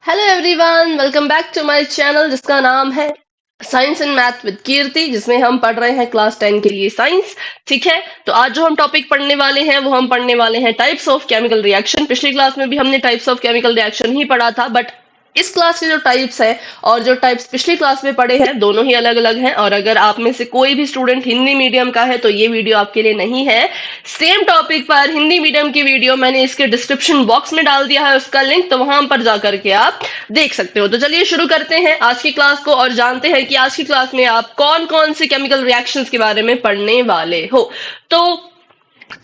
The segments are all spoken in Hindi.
Hello everyone, welcome back to my channel जिसका नाम है science and math with Kirti, जिसमें हम पढ़ रहे हैं क्लास 10 के लिए साइंस। ठीक है, तो आज जो हम टॉपिक पढ़ने वाले हैं वो हम पढ़ने वाले हैं टाइप्स ऑफ केमिकल रिएक्शन। पिछली क्लास में भी हमने टाइप्स ऑफ केमिकल रिएक्शन ही पढ़ा था, बट इस क्लास के जो टाइप्स है और जो टाइप्स पिछली क्लास में पढ़े हैं दोनों ही अलग अलग हैं। और अगर आप में से कोई भी स्टूडेंट हिंदी मीडियम का है तो ये वीडियो आपके लिए नहीं है। सेम टॉपिक पर हिंदी मीडियम की वीडियो मैंने इसके डिस्क्रिप्शन बॉक्स में डाल दिया है, उसका लिंक, तो वहां पर जाकर के आप देख सकते हो। तो चलिए शुरू करते हैं आज की क्लास को और जानते हैं कि आज की क्लास में आप कौन कौन सी केमिकल रिएक्शंस के बारे में पढ़ने वाले हो। तो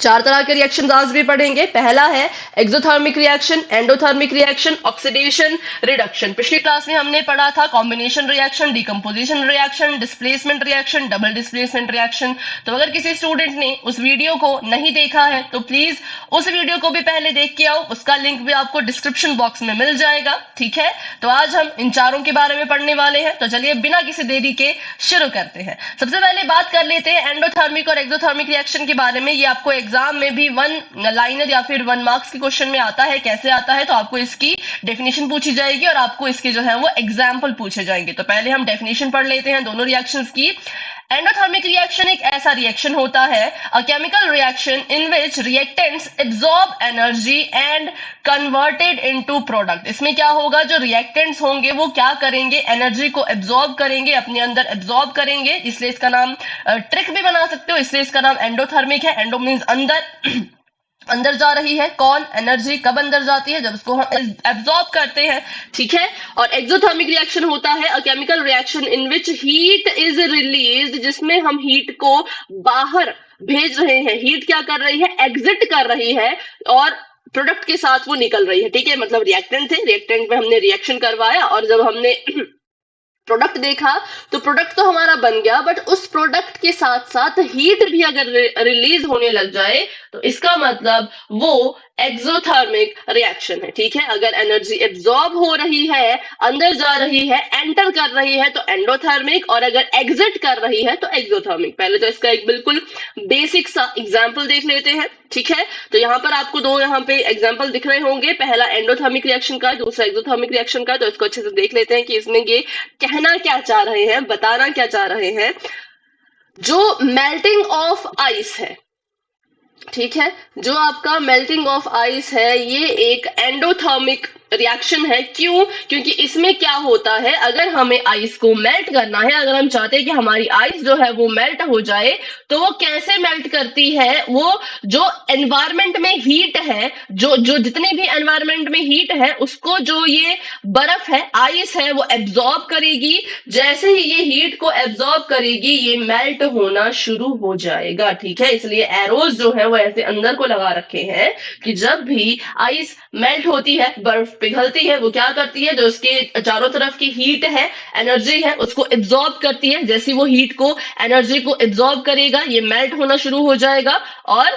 चार तरह के रिएक्शन आज भी पढ़ेंगे। पहला है exothermic reaction, endothermic reaction, oxidation, reduction. पिछली क्लास में हमने पढ़ा था combination reaction, decomposition reaction, displacement reaction, double displacement reaction. तो अगर किसी स्टूडेंट ने उस वीडियो को नहीं देखा है तो प्लीज उस वीडियो को भी पहले देख के आओ, उसका लिंक भी आपको डिस्क्रिप्शन बॉक्स में मिल जाएगा। ठीक है, तो आज हम इन चारों के बारे में पढ़ने वाले हैं। तो चलिए बिना किसी देरी के शुरू करते हैं। सबसे पहले बात कर लेते हैं एंडोथर्मिक और एक्सोथर्मिक रिएक्शन के बारे में। ये आपको एग्जाम में भी वन लाइनर या फिर 1 मार्क्स के क्वेश्चन में आता है। कैसे आता है? तो आपको इसकी डेफिनेशन पूछी जाएगी और आपको इसके जो है वो एग्जाम्पल पूछे जाएंगे। तो पहले हम डेफिनेशन पढ़ लेते हैं दोनों रिएक्शंस की। एंडोथर्मिक रिएक्शन एक ऐसा रिएक्शन होता है, a chemical reaction in which reactants absorb energy and converted into product. इसमें क्या होगा, जो रिएक्टेंट्स होंगे वो क्या करेंगे, एनर्जी को एब्सॉर्ब करेंगे, अपने अंदर एब्सॉर्ब करेंगे, इसलिए इसका नाम ट्रिक भी बना सकते हो, इसलिए इसका नाम एंडोथर्मिक है। एंडो मीन्स अंदर अंदर जा रही है। कौन? एनर्जी। कब अंदर जाती है? जब उसको हम एब्सॉर्ब करते हैं। ठीक है, और एक्सोथर्मिक रिएक्शन होता है a chemical reaction in which heat is released, जिसमें हम हीट को बाहर भेज रहे हैं। हीट क्या कर रही है? एग्जिट कर रही है और प्रोडक्ट के साथ वो निकल रही है। ठीक है, मतलब रिएक्टेंट थे, रिएक्टेंट में हमने रिएक्शन करवाया और जब हमने प्रोडक्ट देखा तो प्रोडक्ट तो हमारा बन गया, बट उस प्रोडक्ट के साथ साथ हीट भी अगर रिलीज होने लग जाए तो इसका मतलब वो एक्सोथर्मिक रिएक्शन है। ठीक है, अगर एनर्जी एब्सॉर्ब हो रही है, अंदर जा रही है, एंटर कर रही है तो एंडोथर्मिक, और अगर एग्जिट कर रही है तो एक्सोथर्मिक। पहले तो इसका एक बिल्कुल बेसिक सा एग्जाम्पल देख लेते हैं। ठीक है, तो यहाँ पर आपको दो यहाँ पे एग्जाम्पल दिख रहे होंगे, पहला एंडोथर्मिक रिएक्शन का, दूसरा एक्सोथर्मिक रिएक्शन का। तो इसको अच्छे से देख लेते हैं कि इसमें ये कहना क्या चाह रहे हैं, बताना क्या चाह रहे हैं। जो मेल्टिंग ऑफ आइस है, ठीक है, जो आपका मेल्टिंग ऑफ आइस है ये एक एंडोथर्मिक रिएक्शन है। क्यों? क्योंकि इसमें क्या होता है, अगर हमें आइस को मेल्ट करना है, अगर हम चाहते हैं कि हमारी आइस जो है वो मेल्ट हो जाए, तो वो कैसे मेल्ट करती है? वो जो एनवायरमेंट में हीट है, जो जो जितने भी एनवायरमेंट में हीट है उसको जो ये बर्फ है, आइस है, वो एब्सॉर्ब करेगी। जैसे ही ये हीट को एब्सॉर्ब करेगी ये मेल्ट होना शुरू हो जाएगा। ठीक है, इसलिए एरोज जो है वो ऐसे अंदर को लगा रखे हैं कि जब भी आइस मेल्ट होती है, बर्फ पिघलती है, वो क्या करती है, जो उसके चारों तरफ की हीट है, एनर्जी है, उसको एब्सॉर्ब करती है। जैसे वो हीट को, एनर्जी को एब्सॉर्ब करेगा, ये मेल्ट होना शुरू हो जाएगा और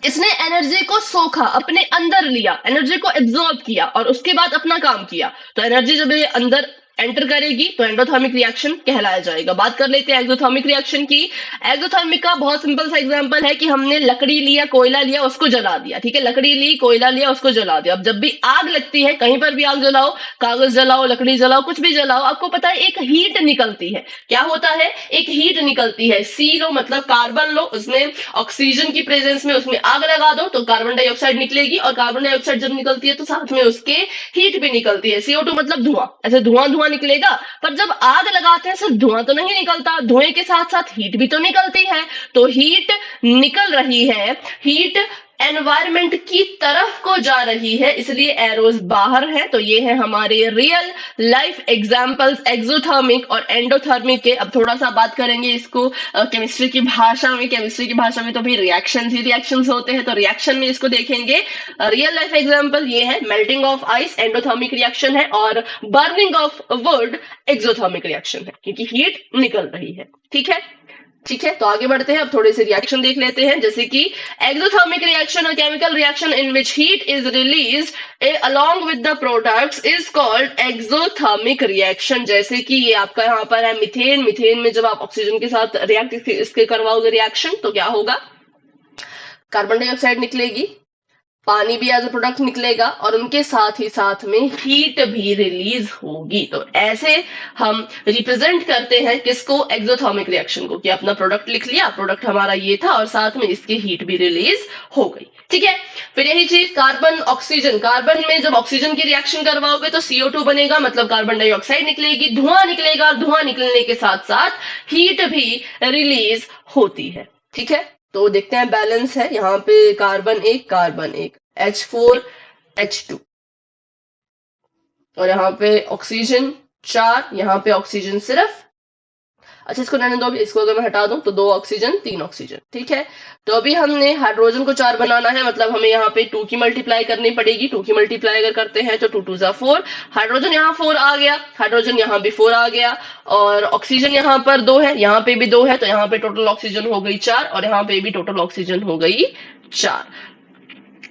इसने एनर्जी को सोखा, अपने अंदर लिया, एनर्जी को एब्सॉर्ब किया और उसके बाद अपना काम किया। तो एनर्जी जब ये अंदर एंटर करेगी तो एंडोथर्मिक रिएक्शन कहलाया जाएगा। बात कर लेते हैं एक्सोथर्मिक रिएक्शन की। एक्सोथर्मिक का बहुत सिंपल सा एग्जांपल है कि हमने लकड़ी लिया, कोयला लिया, उसको जला दिया। ठीक है, लकड़ी ली, कोयला लिया, उसको जला दिया। अब जब भी आग लगती है, कहीं पर भी आग जलाओ, कागज जलाओ, लकड़ी जलाओ, कुछ भी जलाओ, आपको पता है एक हीट निकलती है। क्या होता है? एक हीट निकलती है। सी लो, मतलब कार्बन लो, उसमें ऑक्सीजन की प्रेजेंस में उसमें आग लगा दो तो कार्बन डाइऑक्साइड निकलेगी, और कार्बन डाइऑक्साइड जब निकलती है तो साथ में उसके हीट भी निकलती है। CO2 मतलब धुआं, ऐसे धुआं धुआं निकलेगा। पर जब आग लगाते हैं सिर्फ धुआं तो नहीं निकलता, धुएं के साथ साथ हीट भी तो निकलती है। तो हीट निकल रही है, हीट एनवायरमेंट की तरफ को जा रही है, इसलिए एरोज बाहर है। तो ये है हमारे रियल लाइफ एग्जांपल्स एक्सोथर्मिक और एंडोथर्मिक के। अब थोड़ा सा बात करेंगे इसको केमिस्ट्री की भाषा में। केमिस्ट्री की भाषा में तो भी रिएक्शन ही रिएक्शंस होते हैं, तो रिएक्शन में इसको देखेंगे। रियल लाइफ एग्जांपल ये है, melting of ice endothermic reaction है, और burning of would exothermic reaction है, क्योंकि हीट निकल रही है। ठीक है, ठीक है, तो आगे बढ़ते हैं। अब थोड़े से रिएक्शन देख लेते हैं, जैसे कि exothermic reaction, a chemical reaction in which heat is released along with the products is called exothermic reaction. जैसे कि ये आपका यहाँ पर है मीथेन। मीथेन में जब आप ऑक्सीजन के साथ इसके करवाओगे रिएक्शन तो क्या होगा, कार्बन डाइऑक्साइड निकलेगी, पानी भी एज अ प्रोडक्ट निकलेगा और उनके साथ ही साथ में हीट भी रिलीज होगी। तो ऐसे हम रिप्रेजेंट करते हैं किसको, एक्सोथर्मिक रिएक्शन को, कि अपना प्रोडक्ट लिख लिया, प्रोडक्ट हमारा ये था और साथ में इसकी हीट भी रिलीज हो गई। ठीक है, फिर यही चीज कार्बन ऑक्सीजन, कार्बन में जब ऑक्सीजन की रिएक्शन करवाओगे तो CO2 बनेगा, मतलब कार्बन डाइऑक्साइड निकलेगी, धुआं निकलेगा, और धुआं निकलने के साथ साथ हीट भी रिलीज होती है। ठीक है, तो देखते हैं बैलेंस है, यहाँ पे कार्बन एक H4H2 और यहाँ पे ऑक्सीजन 4, यहाँ पे ऑक्सीजन सिर्फ, अच्छा इसको रहने दो, अभी इसको अगर मैं हटा दूं तो 2 ऑक्सीजन 3 ऑक्सीजन। ठीक है, तो अभी हमने हाइड्रोजन को 4 बनाना है, मतलब हमें यहाँ पे 2 की मल्टीप्लाई करनी पड़ेगी। 2 की मल्टीप्लाई अगर करते हैं तो 2 2 जा 4, हाइड्रोजन यहाँ 4 आ गया, हाइड्रोजन यहाँ भी 4 आ गया, और ऑक्सीजन यहाँ पर 2 है, यहाँ पे भी 2 है, तो यहाँ पे टोटल ऑक्सीजन हो गई 4 और यहाँ पे भी टोटल ऑक्सीजन हो गई 4।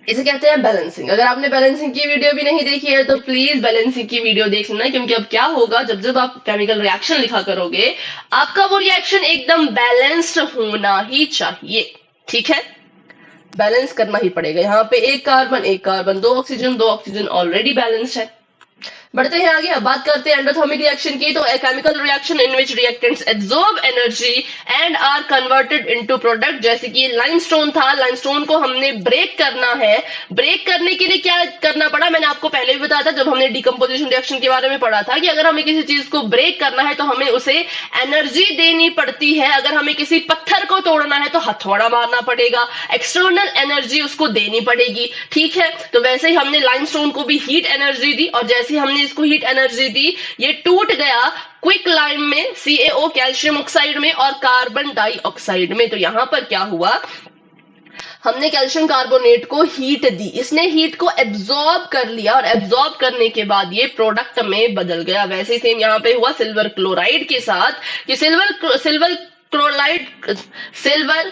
इसे कहते हैं बैलेंसिंग। अगर आपने बैलेंसिंग की वीडियो भी नहीं देखी है तो प्लीज बैलेंसिंग की वीडियो देख लेना, क्योंकि अब क्या होगा, जब जब आप केमिकल रिएक्शन लिखा करोगे आपका वो रिएक्शन एकदम बैलेंस्ड होना ही चाहिए। ठीक है, बैलेंस करना ही पड़ेगा। यहाँ पे एक carbon 2 oxygen 2 oxygen already balanced है। बढ़ते हैं आगे, अब बात करते हैं एंडोथर्मिक रिएक्शन की। तो a chemical reaction in which reactants absorb energy and are converted into product, जैसे कि लाइमस्टोन था, लाइमस्टोन को हमने ब्रेक करना है। ब्रेक करने के लिए क्या करना पड़ा, मैंने आपको पहले भी बताया था जब हमने डिकम्पोजिशन रिएक्शन के बारे में पढ़ा था, कि अगर हमें किसी चीज को ब्रेक करना है तो हमें उसे एनर्जी देनी पड़ती है। अगर हमें किसी पत्थर को तोड़ना है तो हथौड़ा मारना पड़ेगा, एक्सटर्नल एनर्जी उसको देनी पड़ेगी। ठीक है, तो वैसे ही हमने लाइमस्टोन को भी हीट एनर्जी दी, और जैसे ही हमने इसको हीट एनर्जी दी ये टूट गया क्विक लाइम में, CaO कैल्शियम ऑक्साइड में और कार्बन डाइऑक्साइड में। तो यहां पर क्या हुआ, हमने कैल्शियम कार्बोनेट को हीट दी, इसने हीट को एब्जॉर्ब कर लिया और एब्जॉर्ब करने के बाद ये प्रोडक्ट में बदल गया। वैसे ही सेम यहाँ पे हुआ सिल्वर क्लोराइड के साथ, कि सिल्वर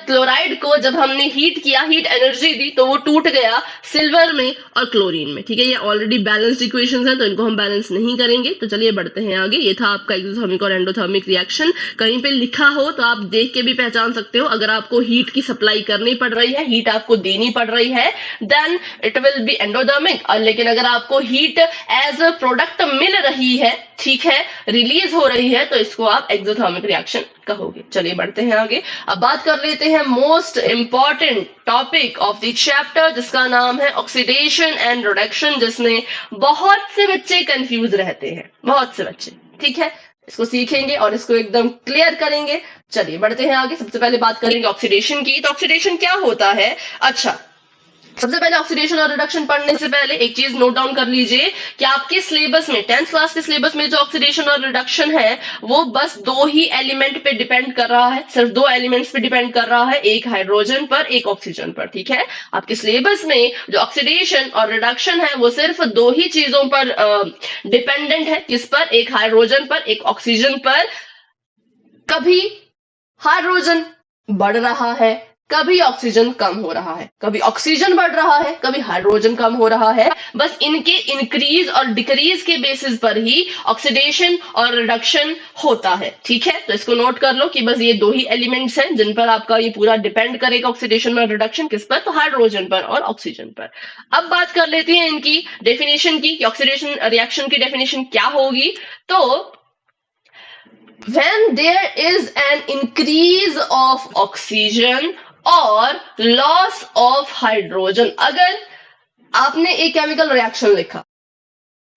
क्लोराइड को जब हमने हीट किया, हीट एनर्जी दी, तो वो टूट गया सिल्वर में और क्लोरीन में। ठीक है, ये ऑलरेडी बैलेंस्ड इक्वेशंस हैं तो इनको हम बैलेंस नहीं करेंगे। तो चलिए बढ़ते हैं आगे। ये था आपका एक्सोथर्मिक और एंडोथर्मिक रिएक्शन। कहीं पे लिखा हो तो आप देख के भी पहचान सकते हो। अगर आपको हीट की सप्लाई करनी पड़ रही है, हीट आपको देनी पड़ रही है, then it will be endothermic. और लेकिन अगर आपको हीट एज अ प्रोडक्ट मिल रही है, ठीक है, रिलीज हो रही है, तो इसको आप एक्सोथर्मिक रिएक्शन कहोगे। चलिए बढ़ते हैं आगे। अब बात कर लेते हैं most important topic of the chapter, जिसका नाम है ऑक्सीडेशन एंड रिडक्शन, जिसमें बहुत से बच्चे कंफ्यूज रहते हैं, बहुत से बच्चे। ठीक है, इसको सीखेंगे और इसको एकदम क्लियर करेंगे। चलिए बढ़ते हैं आगे। सबसे पहले बात करेंगे ऑक्सीडेशन की। तो ऑक्सीडेशन क्या होता है, अच्छा सबसे पहले ऑक्सीडेशन और रिडक्शन पढ़ने से पहले एक चीज नोट डाउन कर लीजिए कि आपके सिलेबस में 10th क्लास के सिलेबस में जो ऑक्सीडेशन और रिडक्शन है वो बस 2 ही एलिमेंट पे डिपेंड कर रहा है, सिर्फ 2 एलिमेंट्स पे डिपेंड कर रहा है, एक हाइड्रोजन पर एक ऑक्सीजन पर। ठीक है, आपके सिलेबस में जो ऑक्सीडेशन और रिडक्शन है वो सिर्फ 2 ही चीजों पर डिपेंडेंट है। किस पर, एक हाइड्रोजन पर एक ऑक्सीजन पर। कभी हाइड्रोजन बढ़ रहा है, कभी ऑक्सीजन कम हो रहा है, कभी ऑक्सीजन बढ़ रहा है, कभी हाइड्रोजन कम हो रहा है। बस इनके इंक्रीज और डिक्रीज के बेसिस पर ही ऑक्सीडेशन और रिडक्शन होता है। ठीक है, तो इसको नोट कर लो कि बस ये 2 ही एलिमेंट्स हैं जिन पर आपका ये पूरा डिपेंड करेगा ऑक्सीडेशन और रिडक्शन। किस पर, तो हाइड्रोजन पर और ऑक्सीजन पर। अब बात कर लेते हैं इनकी डेफिनेशन की, ऑक्सीडेशन रिएक्शन की डेफिनेशन क्या होगी। तो when there is an increase of oxygen और loss of hydrogen, अगर आपने एक केमिकल रिएक्शन लिखा,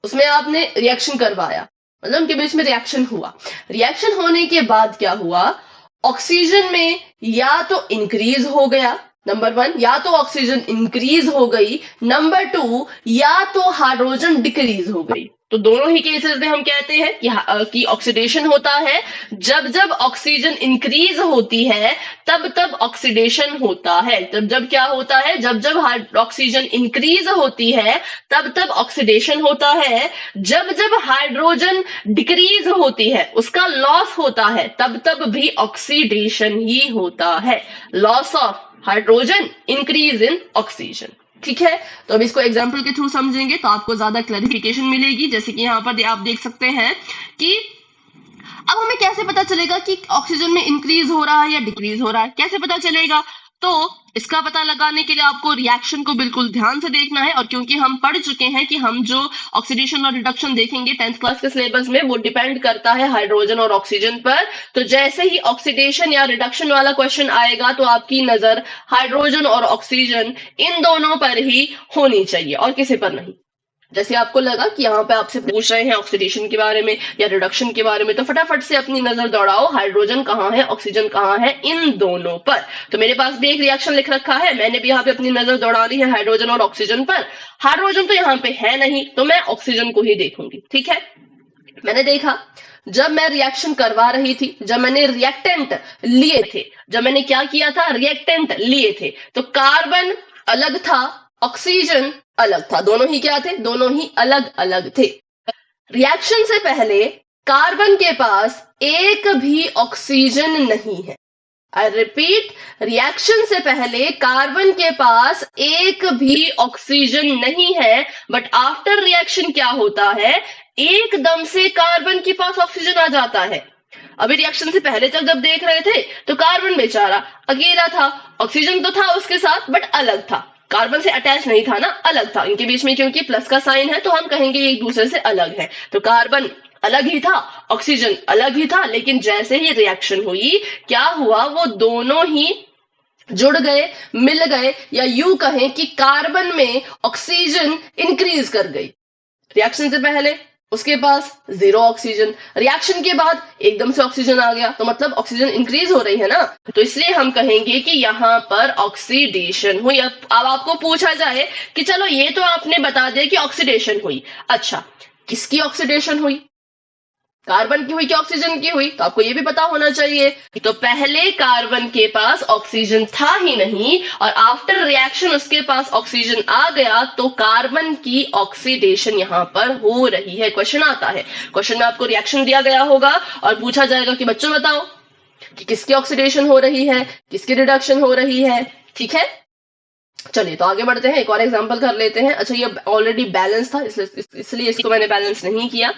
उसमें आपने रिएक्शन करवाया, मतलब उनके बीच में रिएक्शन हुआ, रिएक्शन होने के बाद क्या हुआ, ऑक्सीजन में या तो इंक्रीज हो गया, नंबर 1, या तो ऑक्सीजन इंक्रीज हो गई, नंबर 2 या तो हाइड्रोजन डिक्रीज हो गई। तो दोनों ही केसेस में हम कहते हैं कि ऑक्सीडेशन होता है जब जब ऑक्सीजन इंक्रीज होती है, तब तब ऑक्सीडेशन होता है। तब जब क्या होता है, जब जब ऑक्सीजन इंक्रीज होती है तब तब ऑक्सीडेशन होता है। जब जब हाइड्रोजन डिक्रीज होती है, उसका लॉस होता है, तब तब भी ऑक्सीडेशन ही होता है। Loss of hydrogen, increase in oxygen. ठीक है, तो अब इसको एग्जाम्पल के थ्रू समझेंगे तो आपको ज्यादा क्लैरिफिकेशन मिलेगी। जैसे कि यहाँ पर आप देख सकते हैं कि अब हमें कैसे पता चलेगा कि ऑक्सीजन में इंक्रीज हो रहा है या डिक्रीज हो रहा है, कैसे पता चलेगा। तो इसका पता लगाने के लिए आपको रिएक्शन को बिल्कुल ध्यान से देखना है, और क्योंकि हम पढ़ चुके हैं कि हम जो ऑक्सीडेशन और रिडक्शन देखेंगे 10th क्लास के सिलेबस में, वो डिपेंड करता है हाइड्रोजन और ऑक्सीजन पर। तो जैसे ही ऑक्सीडेशन या रिडक्शन वाला क्वेश्चन आएगा तो आपकी नजर हाइड्रोजन और ऑक्सीजन इन दोनों पर ही होनी चाहिए और किसी पर नहीं। जैसे आपको लगा कि यहाँ पे आपसे पूछ रहे हैं ऑक्सीडेशन के बारे में या रिडक्शन के बारे में, तो फटाफट से अपनी नजर दौड़ाओ हाइड्रोजन कहाँ है, ऑक्सीजन कहाँ है, इन दोनों पर। तो मेरे पास भी एक रिएक्शन लिख रखा है, मैंने भी यहाँ पे अपनी नजर दौड़ानी है हाइड्रोजन और ऑक्सीजन पर। हाइड्रोजन तो यहाँ पे है नहीं, तो मैं ऑक्सीजन को ही देखूंगी। ठीक है, मैंने देखा जब मैं रिएक्शन करवा रही थी, जब मैंने रिएक्टेंट लिए थे, जब मैंने क्या किया था, रिएक्टेंट लिए थे, तो कार्बन अलग था, ऑक्सीजन अलग था। दोनों ही क्या थे, दोनों ही अलग अलग थे। रिएक्शन से पहले कार्बन के पास एक भी ऑक्सीजन नहीं है। आई रिपीट, रिएक्शन से पहले कार्बन के पास एक भी ऑक्सीजन नहीं है, बट आफ्टर रिएक्शन क्या होता है, एकदम से कार्बन के पास ऑक्सीजन आ जाता है। अभी रिएक्शन से पहले तक जब देख रहे थे तो कार्बन बेचारा अकेला था, ऑक्सीजन तो था उसके साथ बट अलग था, कार्बन से अटैच नहीं था ना, अलग था। इनके बीच में क्योंकि प्लस का साइन है तो हम कहेंगे एक दूसरे से अलग है। तो कार्बन अलग ही था, ऑक्सीजन अलग ही था, लेकिन जैसे ही रिएक्शन हुई क्या हुआ, वो दोनों ही जुड़ गए, मिल गए, या यूं कहें कि कार्बन में ऑक्सीजन इंक्रीज कर गई। रिएक्शन से पहले उसके पास 0 ऑक्सीजन, रिएक्शन के बाद एकदम से ऑक्सीजन आ गया, तो मतलब ऑक्सीजन इंक्रीज हो रही है ना, तो इसलिए हम कहेंगे कि यहाँ पर ऑक्सीडेशन हुई। अब आपको पूछा जाए कि चलो ये तो आपने बता दिया कि ऑक्सीडेशन हुई, अच्छा किसकी ऑक्सीडेशन हुई, कार्बन की हुई कि ऑक्सीजन की हुई, तो आपको ये भी पता होना चाहिए। तो पहले कार्बन के पास ऑक्सीजन था ही नहीं, और आफ्टर रिएक्शन उसके पास ऑक्सीजन आ गया, तो कार्बन की ऑक्सीडेशन यहां पर हो रही है। क्वेश्चन आता है, क्वेश्चन में आपको रिएक्शन दिया गया होगा और पूछा जाएगा कि बच्चों बताओ कि किसकी ऑक्सीडेशन हो रही है, किसकी रिडक्शन हो रही है। ठीक है, चलिए तो आगे बढ़ते हैं, एक और एग्जांपल कर लेते हैं। अच्छा, ये ऑलरेडी बैलेंस था, इसलिए इसको मैंने बैलेंस नहीं किया।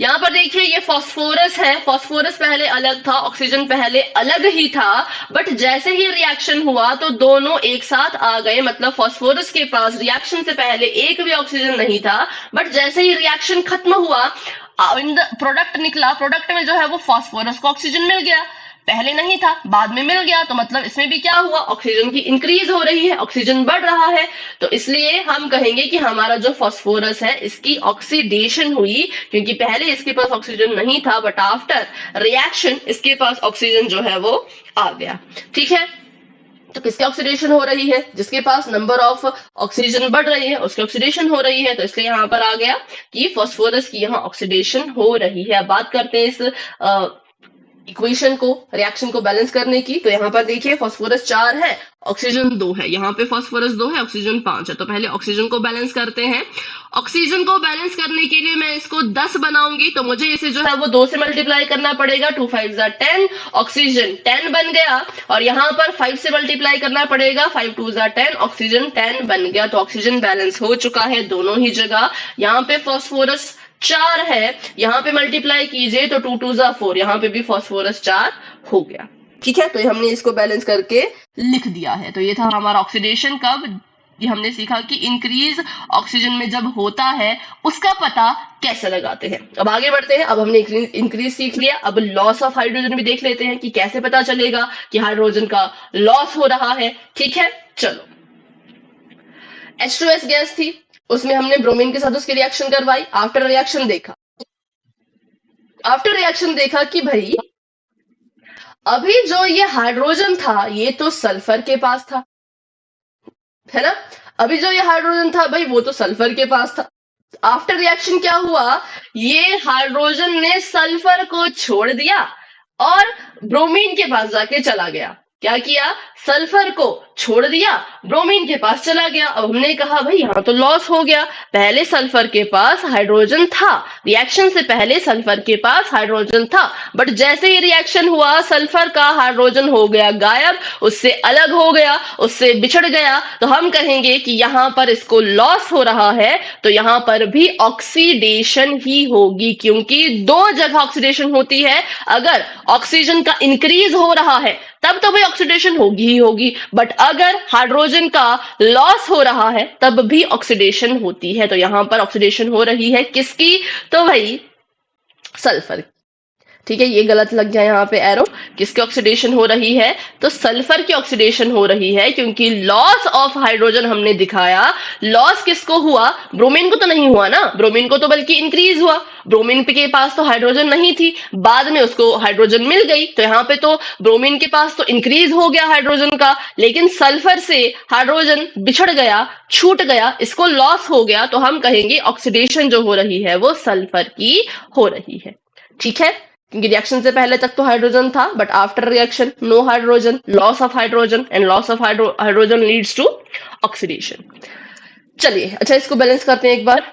यहाँ पर देखिए ये फास्फोरस है, फास्फोरस पहले अलग था, ऑक्सीजन पहले अलग ही था, बट जैसे ही रिएक्शन हुआ तो दोनों एक साथ आ गए। मतलब फास्फोरस के पास रिएक्शन से पहले एक भी ऑक्सीजन नहीं था, बट जैसे ही रिएक्शन खत्म हुआ, प्रोडक्ट निकला, प्रोडक्ट में जो है वो फास्फोरस को ऑक्सीजन मिल गया, पहले नहीं था बाद में मिल गया, तो मतलब इसमें भी क्या हुआ, ऑक्सीजन की इंक्रीज हो रही है, ऑक्सीजन बढ़ रहा है। तो इसलिए हम कहेंगे कि हमारा जो फास्फोरस है इसकी ऑक्सीडेशन हुई, क्योंकि पहले इसके पास ऑक्सीजन नहीं था, बट आफ्टर रिएक्शन इसके पास ऑक्सीजन जो है वो आ गया। ठीक है, तो किसकी ऑक्सीडेशन हो रही है, जिसके पास नंबर ऑफ ऑक्सीजन बढ़ रही है उसकी ऑक्सीडेशन हो रही है, तो इसलिए यहाँ पर आ गया कि फास्फोरस की यहाँ ऑक्सीडेशन हो रही है। अब बात करते हैं इस इक्वेशन को, रिएक्शन को बैलेंस करने की। तो यहाँ पर देखिए फास्फोरस 4 है, ऑक्सीजन 2 है, यहाँ पे फास्फोरस 2 है, ऑक्सीजन 5 है। तो पहले ऑक्सीजन को बैलेंस करते हैं। ऑक्सीजन को बैलेंस करने के लिए मैं इसको 10 बनाऊंगी, तो मुझे इसे जो है वो 2 से मल्टीप्लाई करना पड़ेगा, 2 5 10, ऑक्सीजन 10 बन गया, और यहाँ पर 5 से मल्टीप्लाई करना पड़ेगा, 5 2 10, ऑक्सीजन 10 बन गया। तो ऑक्सीजन बैलेंस हो चुका है दोनों ही जगह। यहाँ पे फास्फोरस 4 है, यहाँ पे मल्टीप्लाई कीजिए तो 2 2 4, यहाँ पे भी फास्फोरस 4 हो गया। ठीक है, तो हमने इसको बैलेंस करके लिख दिया है। तो ये था हमारा ऑक्सीडेशन। कब, ये हमने सीखा कि इंक्रीज ऑक्सीजन में जब होता है उसका पता कैसे लगाते हैं। अब आगे बढ़ते हैं, अब हमने इंक्रीज सीख लिया, अब लॉस ऑफ हाइड्रोजन भी देख लेते हैं कि कैसे पता चलेगा कि हाइड्रोजन का लॉस हो रहा है। ठीक है, चलो, H2S गैस थी, उसमें हमने ब्रोमीन के साथ उसकी रिएक्शन करवाई। आफ्टर रिएक्शन देखा कि भाई अभी जो ये हाइड्रोजन था ये तो सल्फर के पास था, है ना, अभी जो ये हाइड्रोजन था भाई वो तो सल्फर के पास था। आफ्टर रिएक्शन क्या हुआ, ये हाइड्रोजन ने सल्फर को छोड़ दिया और ब्रोमीन के पास जाके चला गया। क्या किया, सल्फर को छोड़ दिया, ब्रोमीन के पास चला गया। अब हमने कहा भाई यहाँ तो लॉस हो गया, पहले सल्फर के पास हाइड्रोजन था, रिएक्शन से पहले सल्फर के पास हाइड्रोजन था, बट जैसे ही रिएक्शन हुआ सल्फर का हाइड्रोजन हो गया गायब, उससे अलग हो गया, उससे बिछड़ गया। तो हम कहेंगे कि यहाँ पर इसको लॉस हो रहा है, तो यहाँ पर भी ऑक्सीडेशन ही होगी, क्योंकि 2 जगह ऑक्सीडेशन होती है। अगर ऑक्सीजन का इंक्रीज हो रहा है तब तो भाई ऑक्सीडेशन होगी ही होगी, बट अगर हाइड्रोजन का लॉस हो रहा है तब भी ऑक्सीडेशन होती है। तो यहां पर ऑक्सीडेशन हो रही है किसकी? तो भाई सल्फर। ठीक है, ये गलत लग गया यहाँ पे एरो। किसकी ऑक्सीडेशन हो रही है? तो सल्फर की ऑक्सीडेशन हो रही है, क्योंकि लॉस ऑफ हाइड्रोजन हमने दिखाया। लॉस किसको हुआ? ब्रोमीन को तो नहीं हुआ ना, ब्रोमीन को तो बल्कि इंक्रीज हुआ। ब्रोमीन के पास तो हाइड्रोजन नहीं थी, बाद में उसको हाइड्रोजन मिल गई, तो यहाँ पे तो ब्रोमीन के पास तो इंक्रीज हो गया हाइड्रोजन का, लेकिन सल्फर से हाइड्रोजन बिछड़ गया, छूट गया, इसको लॉस हो गया, तो हम कहेंगे ऑक्सीडेशन जो हो रही है वो सल्फर की हो रही है। ठीक है, क्योंकि रिएक्शन से पहले तक तो हाइड्रोजन था, but after reaction no hydrogen, loss of hydrogen, and loss of hydrogen leads to oxidation. चलिए, अच्छा इसको बैलेंस करते हैं एक बार।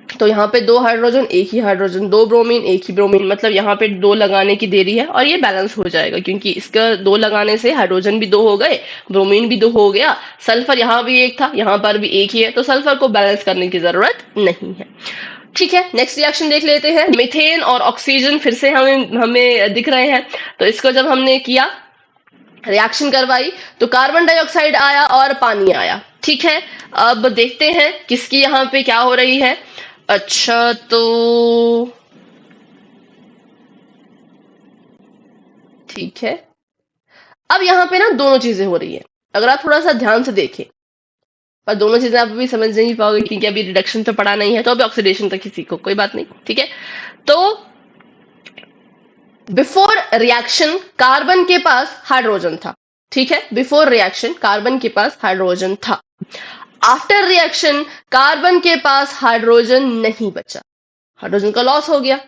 तो यहाँ पे दो हाइड्रोजन, एक ही हाइड्रोजन, दो ब्रोमीन, एक ही ब्रोमीन, मतलब यहाँ पे दो लगाने की देरी है और ये बैलेंस हो जाएगा, क्योंकि इसका दो लगाने से हाइड्रोजन भी दो हो गए, ब्रोमीन भी दो हो गया, सल्फर यहाँ भी एक था, यहाँ पर भी एक ही है, तो सल्फर को बैलेंस करने की जरूरत नहीं है। ठीक है, नेक्स्ट रिएक्शन देख लेते हैं। मीथेन और ऑक्सीजन फिर से हमें हमें दिख रहे हैं। तो इसको जब हमने किया, रिएक्शन करवाई, तो कार्बन डाइऑक्साइड आया और पानी आया। ठीक है, अब देखते हैं किसकी यहाँ पे क्या हो रही है। अच्छा, तो ठीक है, अब यहाँ पे ना दोनों चीजें हो रही है, अगर आप थोड़ा सा ध्यान से देखें, पर दोनों चीजें आप अभी समझ नहीं पाओगे क्योंकि अभी रिडक्शन तो पढ़ा नहीं है, तो अभी ऑक्सीडेशन तक किसी को कोई बात नहीं। ठीक है, तो बिफोर रिएक्शन कार्बन के पास हाइड्रोजन था। ठीक है, बिफोर रिएक्शन कार्बन के पास हाइड्रोजन था। आफ्टर रिएक्शन कार्बन के पास हाइड्रोजन नहीं बचा, हाइड्रोजन का लॉस हो गया,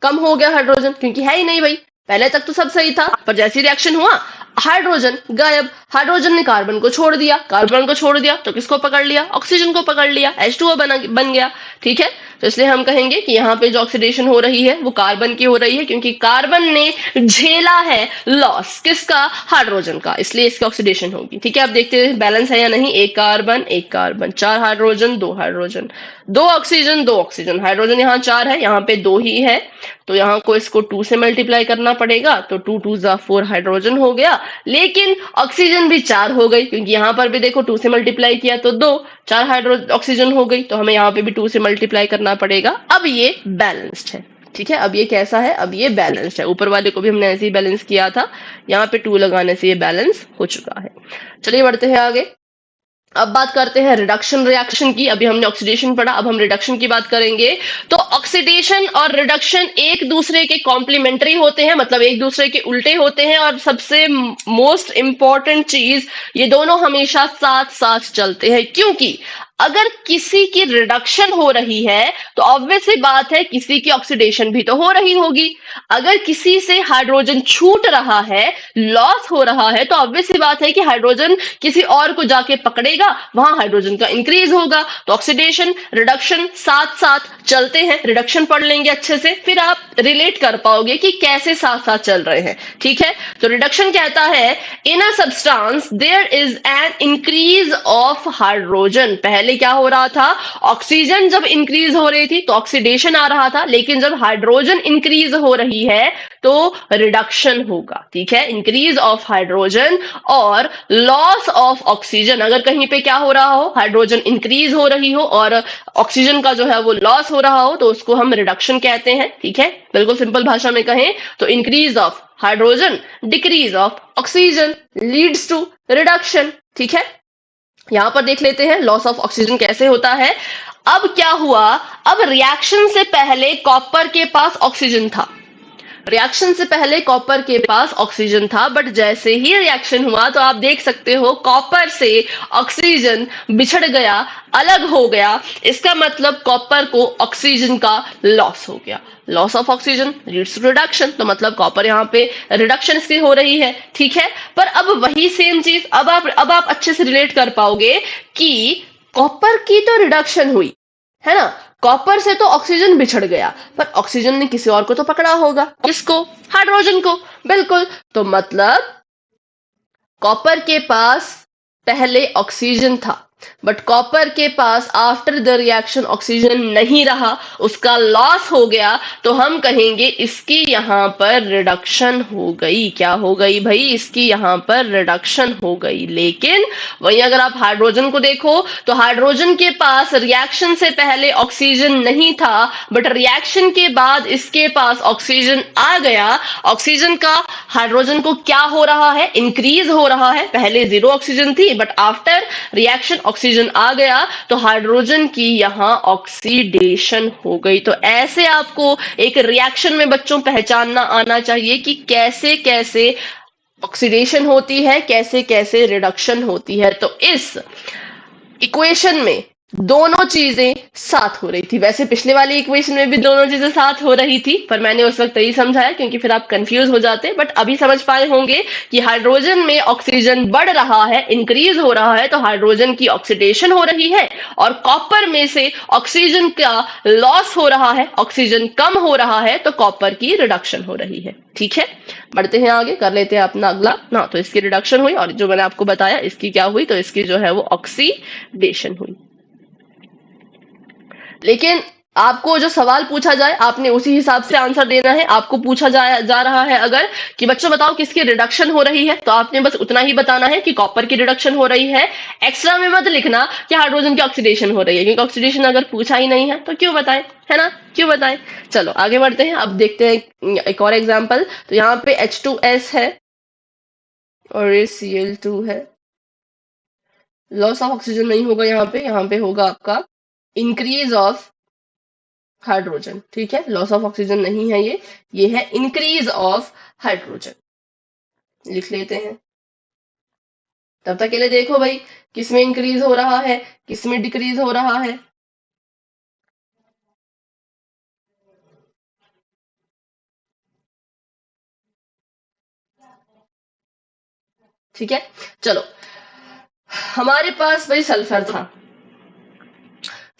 कम हो गया हाइड्रोजन, क्योंकि है ही नहीं भाई, पहले तक तो सब सही था, पर जैसी रिएक्शन हुआ हाइड्रोजन गायब, हाइड्रोजन ने कार्बन को छोड़ दिया, कार्बन को छोड़ दिया तो किसको पकड़ लिया? ऑक्सीजन को पकड़ लिया, H2O बन गया। ठीक है, तो इसलिए हम कहेंगे कि यहाँ पे जो ऑक्सीडेशन हो रही है वो कार्बन की हो रही है, क्योंकि कार्बन ने झेला है लॉस किसका? हाइड्रोजन का, इसलिए इसकी ऑक्सीडेशन होगी। ठीक है, अब देखते हैं बैलेंस है या नहीं। एक कार्बन, चार हाइड्रोजन, दो हाइड्रोजन, दो ऑक्सीजन, दो ऑक्सीजन, हाइड्रोजन यहाँ चार है, यहाँ पे दो ही है, तो यहाँ को इसको 2 से मल्टीप्लाई करना पड़ेगा, तो 2 2 जा 4 हाइड्रोजन हो गया, लेकिन ऑक्सीजन भी 4 हो गई, क्योंकि यहाँ पर भी देखो 2 से मल्टीप्लाई किया तो 2, 4 हाइड्रोजन ऑक्सीजन हो गई, तो हमें यहाँ पे भी 2 से मल्टीप्लाई करना पड़ेगा। अब ये बैलेंस्ड है। ठीक है, अब ये कैसा है? अब ये बैलेंस्ड है। ऊपर वाले को भी हमने ऐसे ही बैलेंस किया था, यहाँ पे 2 लगाने से ये बैलेंस हो चुका है। चलिए बढ़ते हैं आगे। अब बात करते हैं रिडक्शन रिएक्शन की। अभी हमने ऑक्सीडेशन पढ़ा, अब हम रिडक्शन की बात करेंगे। तो ऑक्सीडेशन और रिडक्शन एक दूसरे के कॉम्प्लीमेंट्री होते हैं, मतलब एक दूसरे के उल्टे होते हैं, और सबसे मोस्ट इंपॉर्टेंट चीज, ये दोनों हमेशा साथ साथ चलते हैं, क्योंकि अगर किसी की रिडक्शन हो रही है तो ऑब्वियस सी बात है किसी की ऑक्सीडेशन भी तो हो रही होगी। अगर किसी से हाइड्रोजन छूट रहा है, लॉस हो रहा है, तो ऑब्वियस सी बात है कि हाइड्रोजन किसी और को जाके पकड़ेगा, वहां हाइड्रोजन का इंक्रीज होगा। तो ऑक्सीडेशन रिडक्शन साथ साथ चलते हैं। रिडक्शन पढ़ लेंगे अच्छे से, फिर आप रिलेट कर पाओगे कि कैसे साथ साथ चल रहे हैं। ठीक है, तो रिडक्शन कहता है in a substance there is an increase of hydrogen. पहले क्या हो रहा था? ऑक्सीजन जब इंक्रीज हो रही थी तो ऑक्सीडेशन आ रहा था, लेकिन जब हाइड्रोजन इंक्रीज हो रही है तो रिडक्शन होगा। ठीक है, इंक्रीज ऑफ हाइड्रोजन और लॉस ऑफ ऑक्सीजन। अगर कहीं पे क्या हो रहा हो, हाइड्रोजन इंक्रीज हो रही हो और ऑक्सीजन का जो है वो लॉस हो रहा हो, तो उसको हम रिडक्शन कहते हैं। ठीक है, बिल्कुल सिंपल भाषा में कहें तो increase of hydrogen, decrease of oxygen leads to reduction. ठीक है, यहां पर देख लेते हैं लॉस ऑफ ऑक्सीजन कैसे होता है। अब क्या हुआ? अब रिएक्शन से पहले कॉपर के पास ऑक्सीजन था, रिएक्शन से पहले कॉपर के पास ऑक्सीजन था, बट जैसे ही रिएक्शन हुआ तो आप देख सकते हो कॉपर से ऑक्सीजन बिछड़ गया, अलग हो गया। इसका मतलब कॉपर को ऑक्सीजन का लॉस हो गया। Loss of oxygen leads to reduction, तो मतलब कॉपर यहाँ पे रिडक्शन इसकी हो रही है। ठीक है, पर अब वही सेम चीज अब आप अच्छे से रिलेट कर पाओगे कि कॉपर की तो रिडक्शन हुई है ना, कॉपर से तो ऑक्सीजन बिछड़ गया, पर ऑक्सीजन ने किसी और को तो पकड़ा होगा, किसको? हाइड्रोजन को। बिल्कुल, तो मतलब कॉपर के पास पहले ऑक्सीजन था, बट कॉपर के पास आफ्टर द रिएक्शन ऑक्सीजन नहीं रहा, उसका लॉस हो गया, तो हम कहेंगे इसकी यहां पर रिडक्शन हो गई। क्या हो गई भाई? इसकी यहां पर रिडक्शन हो गई। लेकिन वहीं अगर आप हाइड्रोजन को देखो तो हाइड्रोजन के पास रिएक्शन से पहले ऑक्सीजन नहीं था, बट रिएक्शन के बाद इसके पास ऑक्सीजन आ गया। ऑक्सीजन का हाइड्रोजन को क्या हो रहा है? इंक्रीज हो रहा है। पहले 0 ऑक्सीजन थी, बट आफ्टर रिएक्शन ऑक्सीजन आ गया तो हाइड्रोजन की यहां ऑक्सीडेशन हो गई। तो ऐसे आपको एक रिएक्शन में बच्चों पहचानना आना चाहिए कि कैसे कैसे ऑक्सीडेशन होती है, कैसे कैसे रिडक्शन होती है। तो इस इक्वेशन में दोनों चीजें साथ हो रही थी। वैसे पिछले वाली इक्वेशन में भी दोनों चीजें साथ हो रही थी, पर मैंने उस वक्त यही समझाया क्योंकि फिर आप कंफ्यूज हो जाते। बट अभी समझ पाए होंगे कि हाइड्रोजन में ऑक्सीजन बढ़ रहा है, इंक्रीज हो रहा है, तो हाइड्रोजन की ऑक्सीडेशन हो रही है, और कॉपर में से ऑक्सीजन का लॉस हो रहा है, ऑक्सीजन कम हो रहा है, तो कॉपर की रिडक्शन हो रही है। ठीक है, बढ़ते हैं आगे, कर लेते हैं अपना अगला ना। तो इसकी रिडक्शन हुई, और जो मैंने आपको बताया इसकी क्या हुई, तो इसकी जो है वो ऑक्सीडेशन हुई। लेकिन आपको जो सवाल पूछा जाए आपने उसी हिसाब से आंसर देना है। आपको पूछा जा रहा है अगर कि बच्चों बताओ किसकी रिडक्शन हो रही है, तो आपने बस उतना ही बताना है कि कॉपर की रिडक्शन हो रही है। एक्स्ट्रा में मत लिखना कि हाइड्रोजन की ऑक्सीडेशन हो रही है, क्योंकि ऑक्सीडेशन अगर पूछा ही नहीं है तो क्यों बताएं, है ना, क्यों बताएं। चलो आगे बढ़ते हैं, अब देखते हैं एक और एग्जाम्पल। तो यहाँ पे H2S है और ये Cl2 है। लॉस ऑफ ऑक्सीजन नहीं होगा यहाँ पे होगा आपका इंक्रीज ऑफ हाइड्रोजन। ठीक है, लॉस ऑफ ऑक्सीजन नहीं है ये है इंक्रीज ऑफ हाइड्रोजन। लिख लेते हैं। तब तक के लिए देखो भाई, किसमें इंक्रीज हो रहा है, किसमें डिक्रीज हो रहा है। ठीक है, चलो हमारे पास भाई सल्फर था।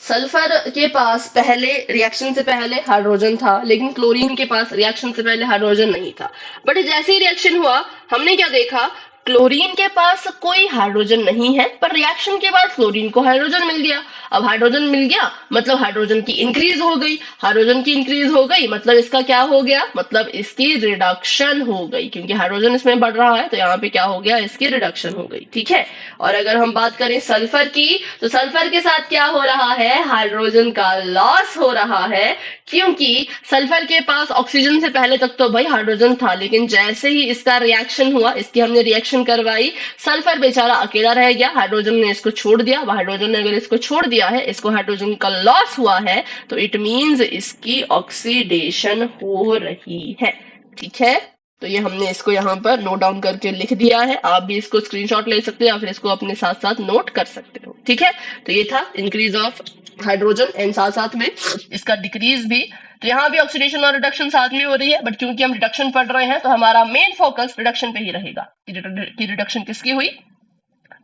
सल्फर के पास पहले रिएक्शन से पहले हाइड्रोजन था, लेकिन क्लोरीन के पास रिएक्शन से पहले हाइड्रोजन नहीं था। बट जैसे ही रिएक्शन हुआ हमने क्या देखा, क्लोरीन के पास कोई हाइड्रोजन नहीं है, पर रिएक्शन के बाद क्लोरीन को हाइड्रोजन मिल गया। अब हाइड्रोजन मिल गया मतलब हाइड्रोजन की इंक्रीज हो गई, हाइड्रोजन की इंक्रीज हो गई मतलब इसका क्या हो गया, मतलब इसकी रिडक्शन हो गई, क्योंकि हाइड्रोजन इसमें बढ़ रहा है तो यहाँ पे क्या हो गया, इसकी रिडक्शन हो गई। ठीक है, और अगर हम बात करें सल्फर की, तो सल्फर के साथ क्या हो रहा है, हाइड्रोजन का लॉस हो रहा है, क्योंकि सल्फर के पास ऑक्सीजन से पहले तक तो भाई हाइड्रोजन था, लेकिन जैसे ही इसका रिएक्शन हुआ, इसकी हमने रिएक्शन करवाई, सल्फर बेचारा अकेला रह गया, हाइड्रोजन ने इसको छोड़ दिया। हाइड्रोजन ने अगर इसको छोड़ दिया है, इसको हाइड्रोजन का लॉस हुआ है, तो इट मींस इसकी ऑक्सीडेशन हो रही है। ठीक है, तो ये हमने इसको यहाँ पर नोट डाउन करके लिख दिया है। आप भी इसको स्क्रीनशॉट ले सकते हो या फिर इसको अपने साथ साथ नोट कर सकते हो। ठीक है, तो ये था इंक्रीज ऑफ हाइड्रोजन एंड साथ साथ में इसका डिक्रीज भी। तो यहाँ भी ऑक्सीडेशन और रिडक्शन साथ में हो रही है, बट क्योंकि हम रिडक्शन पढ़ रहे हैं तो हमारा मेन फोकस रिडक्शन पे ही रहेगा कि रिडक्शन किसकी हुई,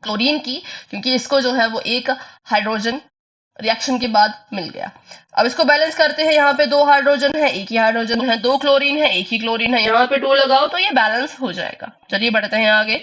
क्लोरीन की, क्योंकि इसको जो है वो एक हाइड्रोजन रिएक्शन के बाद मिल गया। अब इसको बैलेंस करते हैं, यहाँ पे 2 हाइड्रोजन है, एक ही हाइड्रोजन है, 2 क्लोरीन है, एक ही क्लोरीन है, यहाँ पे 2 लगाओ तो ये बैलेंस हो जाएगा। चलिए बढ़ते हैं आगे।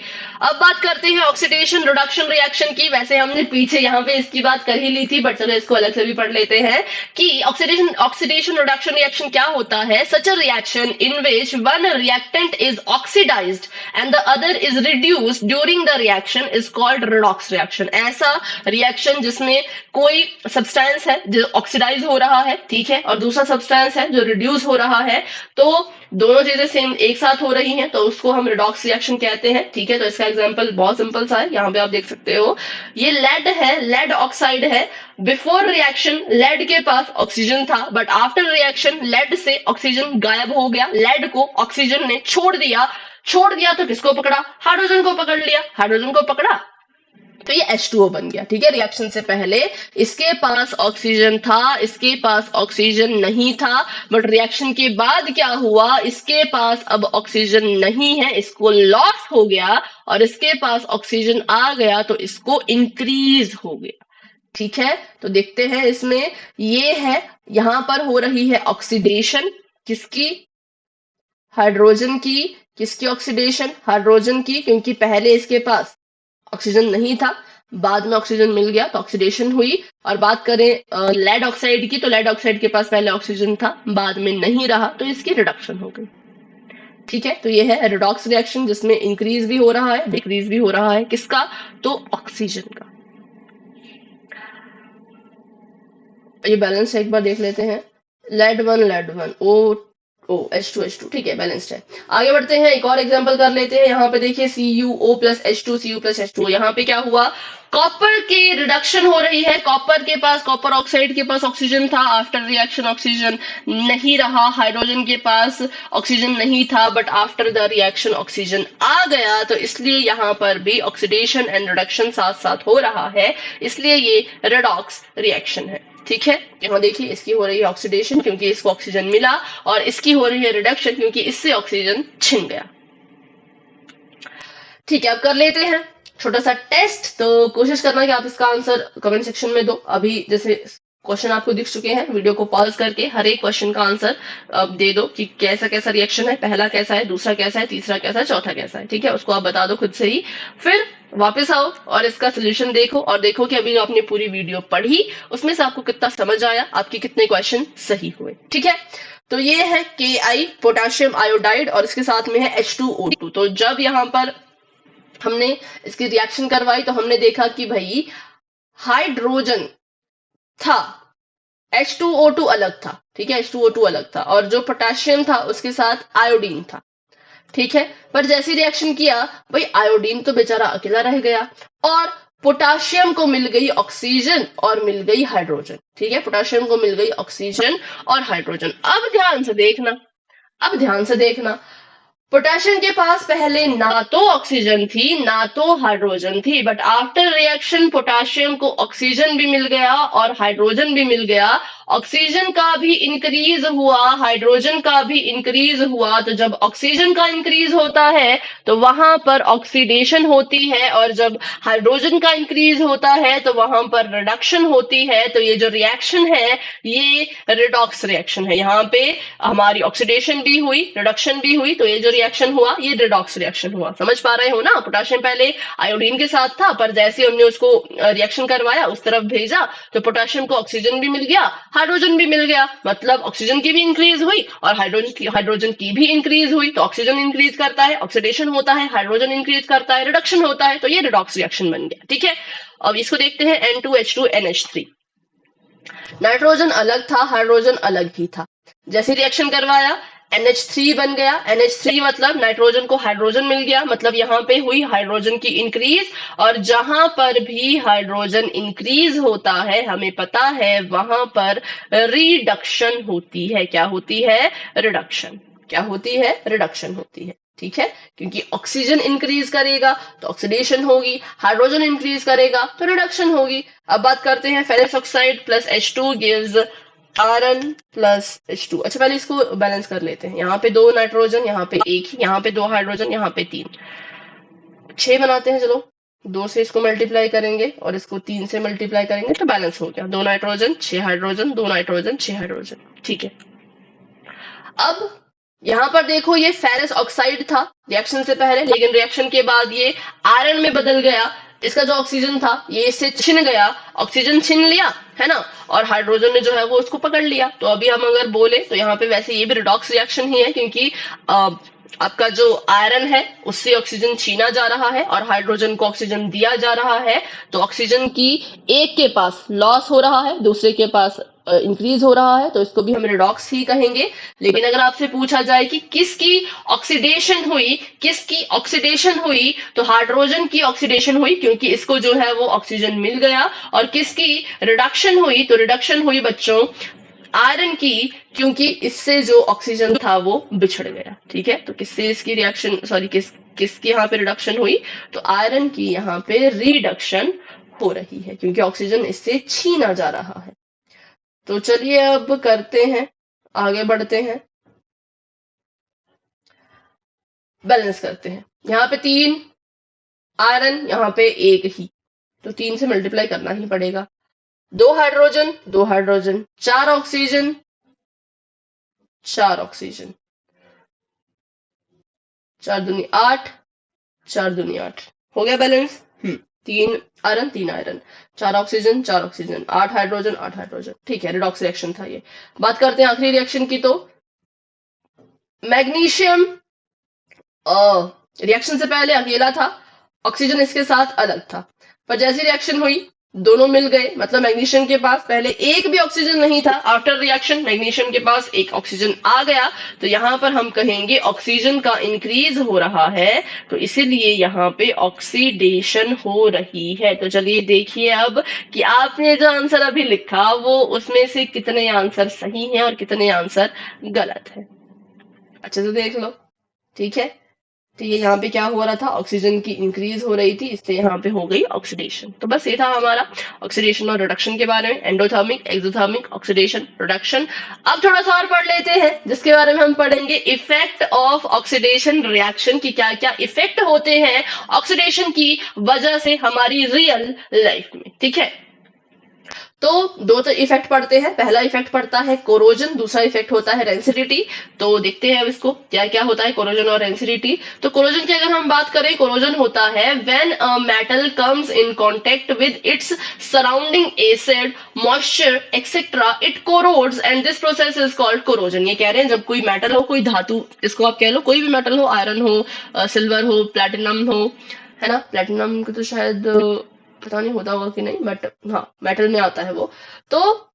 अब बात करते हैं ऑक्सीडेशन रिडक्शन रिएक्शन की। वैसे हमने पीछे यहाँ पे इसकी बात कर ही ली थी, बट चलो इसको अलग से भी पढ़ लेते हैं कि ऑक्सीडेशन रिडक्शन रिएक्शन क्या होता है। Such a reaction in which one reactant is oxidised and the other is reduced during the reaction is called redox reaction. ऐसा रिएक्शन जिसमें कोई सब्सटेंस है जो ऑक्सीडाइज हो रहा है, ठीक है, और दूसरा सब्सटेंस है जो रिड्यूस हो रहा है, तो दोनों चीजें सेम एक साथ हो रही हैं, तो उसको हम रिडॉक्स रिएक्शन कहते हैं। ठीक है, तो इसका एग्जांपल बहुत सिंपल सा है, यहाँ पे आप देख सकते हो, ये लेड है, लेड ऑक्साइड है। बिफोर रिएक्शन लेड के पास ऑक्सीजन था, बट आफ्टर रिएक्शन लेड से ऑक्सीजन गायब हो गया, लेड को ऑक्सीजन ने छोड़ दिया तो किसको पकड़ा, हाइड्रोजन को पकड़ लिया, हाइड्रोजन को पकड़ा तो ये H2O बन गया। ठीक है, रिएक्शन से पहले इसके पास ऑक्सीजन था, इसके पास ऑक्सीजन नहीं था, बट रिएक्शन के बाद क्या हुआ, इसके पास अब ऑक्सीजन नहीं है, इसको लॉस हो गया, और इसके पास ऑक्सीजन आ गया तो इसको इंक्रीज हो गया। ठीक है, तो देखते हैं इसमें, ये है यहां पर हो रही है ऑक्सीडेशन, किसकी, हाइड्रोजन की। किसकी ऑक्सीडेशन, हाइड्रोजन की, क्योंकि पहले इसके पास ऑक्सीजन नहीं था, बाद में ऑक्सीजन मिल गया तो ऑक्सीडेशन हुई। और बात करें लेड ऑक्साइड की, तो लेड ऑक्साइड के पास पहले ऑक्सीजन था, बाद में नहीं रहा, तो इसकी रिडक्शन हो गई। ठीक है, तो ये है रेडॉक्स रिएक्शन, जिसमें इंक्रीज भी हो रहा है, डिक्रीज भी हो रहा है। किसका? तो ऑक्सीजन का। ये बैलेंस एक बार देख लेते हैं। लेड वन ओ H2 ठीक है, बैलेंस्ड है। आगे बढ़ते हैं, एक और एग्जांपल कर लेते हैं। यहाँ पे देखिए CuO plus H2 Cu plus H2। यहाँ पे क्या हुआ? कॉपर की रिडक्शन हो रही है। कॉपर के पास, कॉपर ऑक्साइड के पास ऑक्सीजन था, आफ्टर रिएक्शन ऑक्सीजन नहीं रहा। हाइड्रोजन के पास ऑक्सीजन नहीं था, but after the reaction oxygen आ गया, तो इसलिए यहाँ पर भी ऑक्सीडेशन एंड रिडक्शन साथ साथ हो रहा है, इसलिए ये रेडॉक्स रिएक्शन है। ठीक है, यहाँ देखिए इसकी हो रही है ऑक्सीडेशन क्योंकि इसको ऑक्सीजन मिला, और इसकी हो रही है रिडक्शन क्योंकि इससे ऑक्सीजन छिन गया। ठीक है, अब कर लेते हैं छोटा सा टेस्ट। तो कोशिश करना कि आप इसका आंसर कमेंट सेक्शन में दो। अभी जैसे क्वेश्चन आपको दिख चुके हैं, वीडियो को पॉज करके हर एक क्वेश्चन का आंसर दे दो कि कैसा कैसा रिएक्शन है, पहला कैसा है, दूसरा कैसा है, तीसरा कैसा है, चौथा कैसा है। ठीक है, उसको आप बता दो खुद से ही। फिर वापस आओ और इसका सोल्यूशन देखो, और देखो कि अभी जो आपने पूरी वीडियो पढ़ी उसमें से आपको कितना समझ आया, आपके कितने क्वेश्चन सही हुए। ठीक है, तो ये है Ki, पोटेशियम आयोडाइड, और इसके साथ में है H2O2। तो जब यहाँ पर हमने इसकी रिएक्शन करवाई तो हमने देखा कि भाई हाइड्रोजन था, H2O2 अलग था। ठीक है, H2O2 अलग था, और जो पोटेशियम था उसके साथ आयोडीन था। ठीक है, पर जैसी रिएक्शन किया भाई, आयोडीन तो बेचारा अकेला रह गया, और पोटाशियम को मिल गई ऑक्सीजन और मिल गई हाइड्रोजन। ठीक है, पोटाशियम को मिल गई ऑक्सीजन और हाइड्रोजन। अब ध्यान से देखना, पोटेशियम के पास पहले ना तो ऑक्सीजन थी ना तो हाइड्रोजन थी, बट आफ्टर रिएक्शन पोटेशियम को ऑक्सीजन भी मिल गया और हाइड्रोजन भी मिल गया। ऑक्सीजन का भी इंक्रीज हुआ, हाइड्रोजन का भी इंक्रीज हुआ। तो जब ऑक्सीजन का इंक्रीज होता है तो वहां पर ऑक्सीडेशन होती है, और जब हाइड्रोजन का इंक्रीज होता है तो वहां पर रिडक्शन होती है। तो ये जो रिएक्शन है ये रिडॉक्स रिएक्शन है। यहाँ पे हमारी ऑक्सीडेशन भी हुई, रिडक्शन भी हुई, तो ये जो रिएक्शन हुआ ये रिडॉक्स रिएक्शन हुआ। समझ पा रहे हो ना? पोटेशियम पहले आयोडीन के साथ था, पर जैसे हमने उसको रिएक्शन करवाया, उस तरफ भेजा, तो पोटेशियम को ऑक्सीजन भी मिल गया, हाइड्रोजन भी मिल गया। मतलब ऑक्सीजन की भी इंक्रीज हुई और हाइड्रोजन की भी इंक्रीज हुई। तो ऑक्सीजन इंक्रीज करता है, ऑक्सीडेशन होता है, हाइड्रोजन इंक्रीज करता है, रिडक्शन होता है, तो ये रिडॉक्स रिएक्शन बन गया। ठीक है, अब इसको देखते हैं N2H2NH3। नाइट्रोजन अलग था, हाइड्रोजन अलग ही था। जैसे रिएक्शन करवाया NH3 बन गया। NH3 मतलब नाइट्रोजन को हाइड्रोजन मिल गया, मतलब यहाँ पे हुई हाइड्रोजन की इंक्रीज। और जहां पर भी हाइड्रोजन इंक्रीज होता है हमें पता है वहां पर रिडक्शन होती है। क्या होती है? रिडक्शन। क्या होती है? रिडक्शन होती है। ठीक है, क्योंकि ऑक्सीजन इंक्रीज करेगा तो ऑक्सीडेशन होगी, हाइड्रोजन इंक्रीज करेगा तो रिडक्शन होगी। अब बात करते हैं ferrous oxide plus H2 gives Rn plus H2। अच्छा, पहले इसको बैलेंस कर लेते हैं। यहाँ पे 2 नाइट्रोजन, यहाँ पे 1 ही, यहाँ पे 2 हाइड्रोजन, यहाँ पे 3, 6 बनाते हैं। चलो 2 से इसको मल्टीप्लाई करेंगे और इसको 3 से मल्टीप्लाई करेंगे तो बैलेंस हो गया। 2 नाइट्रोजन 6 हाइड्रोजन, 2 नाइट्रोजन 6 हाइड्रोजन। ठीक है, अब यहाँ पर देखो ये फेरस ऑक्साइड था रिएक्शन से पहले, लेकिन रिएक्शन के बाद ये आयरन में बदल गया। इसका जो ऑक्सीजन था ये इससे छिन गया, ऑक्सीजन छिन लिया है ना, और हाइड्रोजन ने जो है वो उसको पकड़ लिया। तो अभी हम अगर बोले तो यहाँ पे वैसे ये भी रिडॉक्स रिएक्शन ही है, क्योंकि आपका जो आयरन है उससे ऑक्सीजन छीना जा रहा है और हाइड्रोजन को ऑक्सीजन दिया जा रहा है। तो ऑक्सीजन की एक के पास लॉस हो रहा है, दूसरे के पास इंक्रीज हो रहा है, तो इसको भी हम रिडॉक्स ही कहेंगे। लेकिन अगर आपसे पूछा जाए कि किसकी ऑक्सीडेशन हुई, तो हाइड्रोजन की ऑक्सीडेशन हुई क्योंकि इसको जो है वो ऑक्सीजन मिल गया। और किसकी रिडक्शन हुई? तो रिडक्शन हुई बच्चों आयरन की, क्योंकि इससे जो ऑक्सीजन था वो बिछड़ गया। ठीक है, तो किससे इसकी रिएक्शन, सॉरी किसकी यहाँ पे रिडक्शन हुई? तो आयरन की यहाँ पे रिडक्शन हो रही है क्योंकि ऑक्सीजन इससे छीना जा रहा है। तो चलिए अब करते हैं, आगे बढ़ते हैं, बैलेंस करते हैं। यहाँ पे 3 आयरन, यहाँ पे 1 ही, तो 3 से मल्टीप्लाई करना ही पड़ेगा। 2 हाइड्रोजन 2 हाइड्रोजन, 4 ऑक्सीजन 4 ऑक्सीजन, 4 दूनी 8, 4 दूनी 8, हो गया balance. 3 iron 3 iron, 4 oxygen 4 oxygen, 8 hydrogen 8 hydrogen. ठीक है, रिडॉक्स रिएक्शन था ये। बात करते हैं आखिरी रिएक्शन की। तो मैग्नीशियम रिएक्शन से पहले अकेला था, ऑक्सीजन इसके साथ अलग था, पर जैसी रिएक्शन हुई दोनों मिल गए, मतलब मैग्नीशियम के पास पहले एक भी ऑक्सीजन नहीं था, आफ्टर रिएक्शन मैग्नीशियम के पास एक ऑक्सीजन आ गया, तो यहां पर हम कहेंगे ऑक्सीजन का इंक्रीज हो रहा है, तो इसीलिए यहाँ पे ऑक्सीडेशन हो रही है। तो चलिए देखिए अब कि आपने जो आंसर अभी लिखा वो उसमें से कितने आंसर सही हैं और कितने आंसर गलत है। अच्छे से देख लो। ठीक है, तो ये यहाँ पे क्या हो रहा था, ऑक्सीजन की इंक्रीज हो रही थी, इससे यहाँ पे हो गई ऑक्सीडेशन। तो बस ये था हमारा ऑक्सीडेशन और रिडक्शन के बारे में, एंडोथर्मिक, एक्सोथर्मिक, ऑक्सीडेशन, रिडक्शन। अब थोड़ा सा और पढ़ लेते हैं जिसके बारे में हम पढ़ेंगे इफेक्ट ऑफ ऑक्सीडेशन रिएक्शन की, क्या क्या इफेक्ट होते हैं ऑक्सीडेशन की वजह से हमारी रियल लाइफ में। ठीक है, तो दो तो इफेक्ट पड़ते हैं, पहला इफेक्ट पड़ता है कोरोजन, दूसरा इफेक्ट होता है रेंसिडिटी। तो देखते हैं अब इसको क्या क्या होता है कोरोजन और रेंसिडिटी। तो कोरोजन की अगर हम बात करें, कोरोजन होता है when a metal comes in contact with its surrounding acid, moisture etcetera, it corrodes and this process is called corrosion. ये कह रहे हैं जब कोई मेटल हो, कोई धातु, इसको आप कह लो कोई भी मेटल हो, आयरन हो, सिल्वर हो, प्लैटिनम हो, है ना, प्लैटिनम को तो शायद पता नहीं होता होगा कि नहीं, बट हाँ मेटल में आता है वो। तो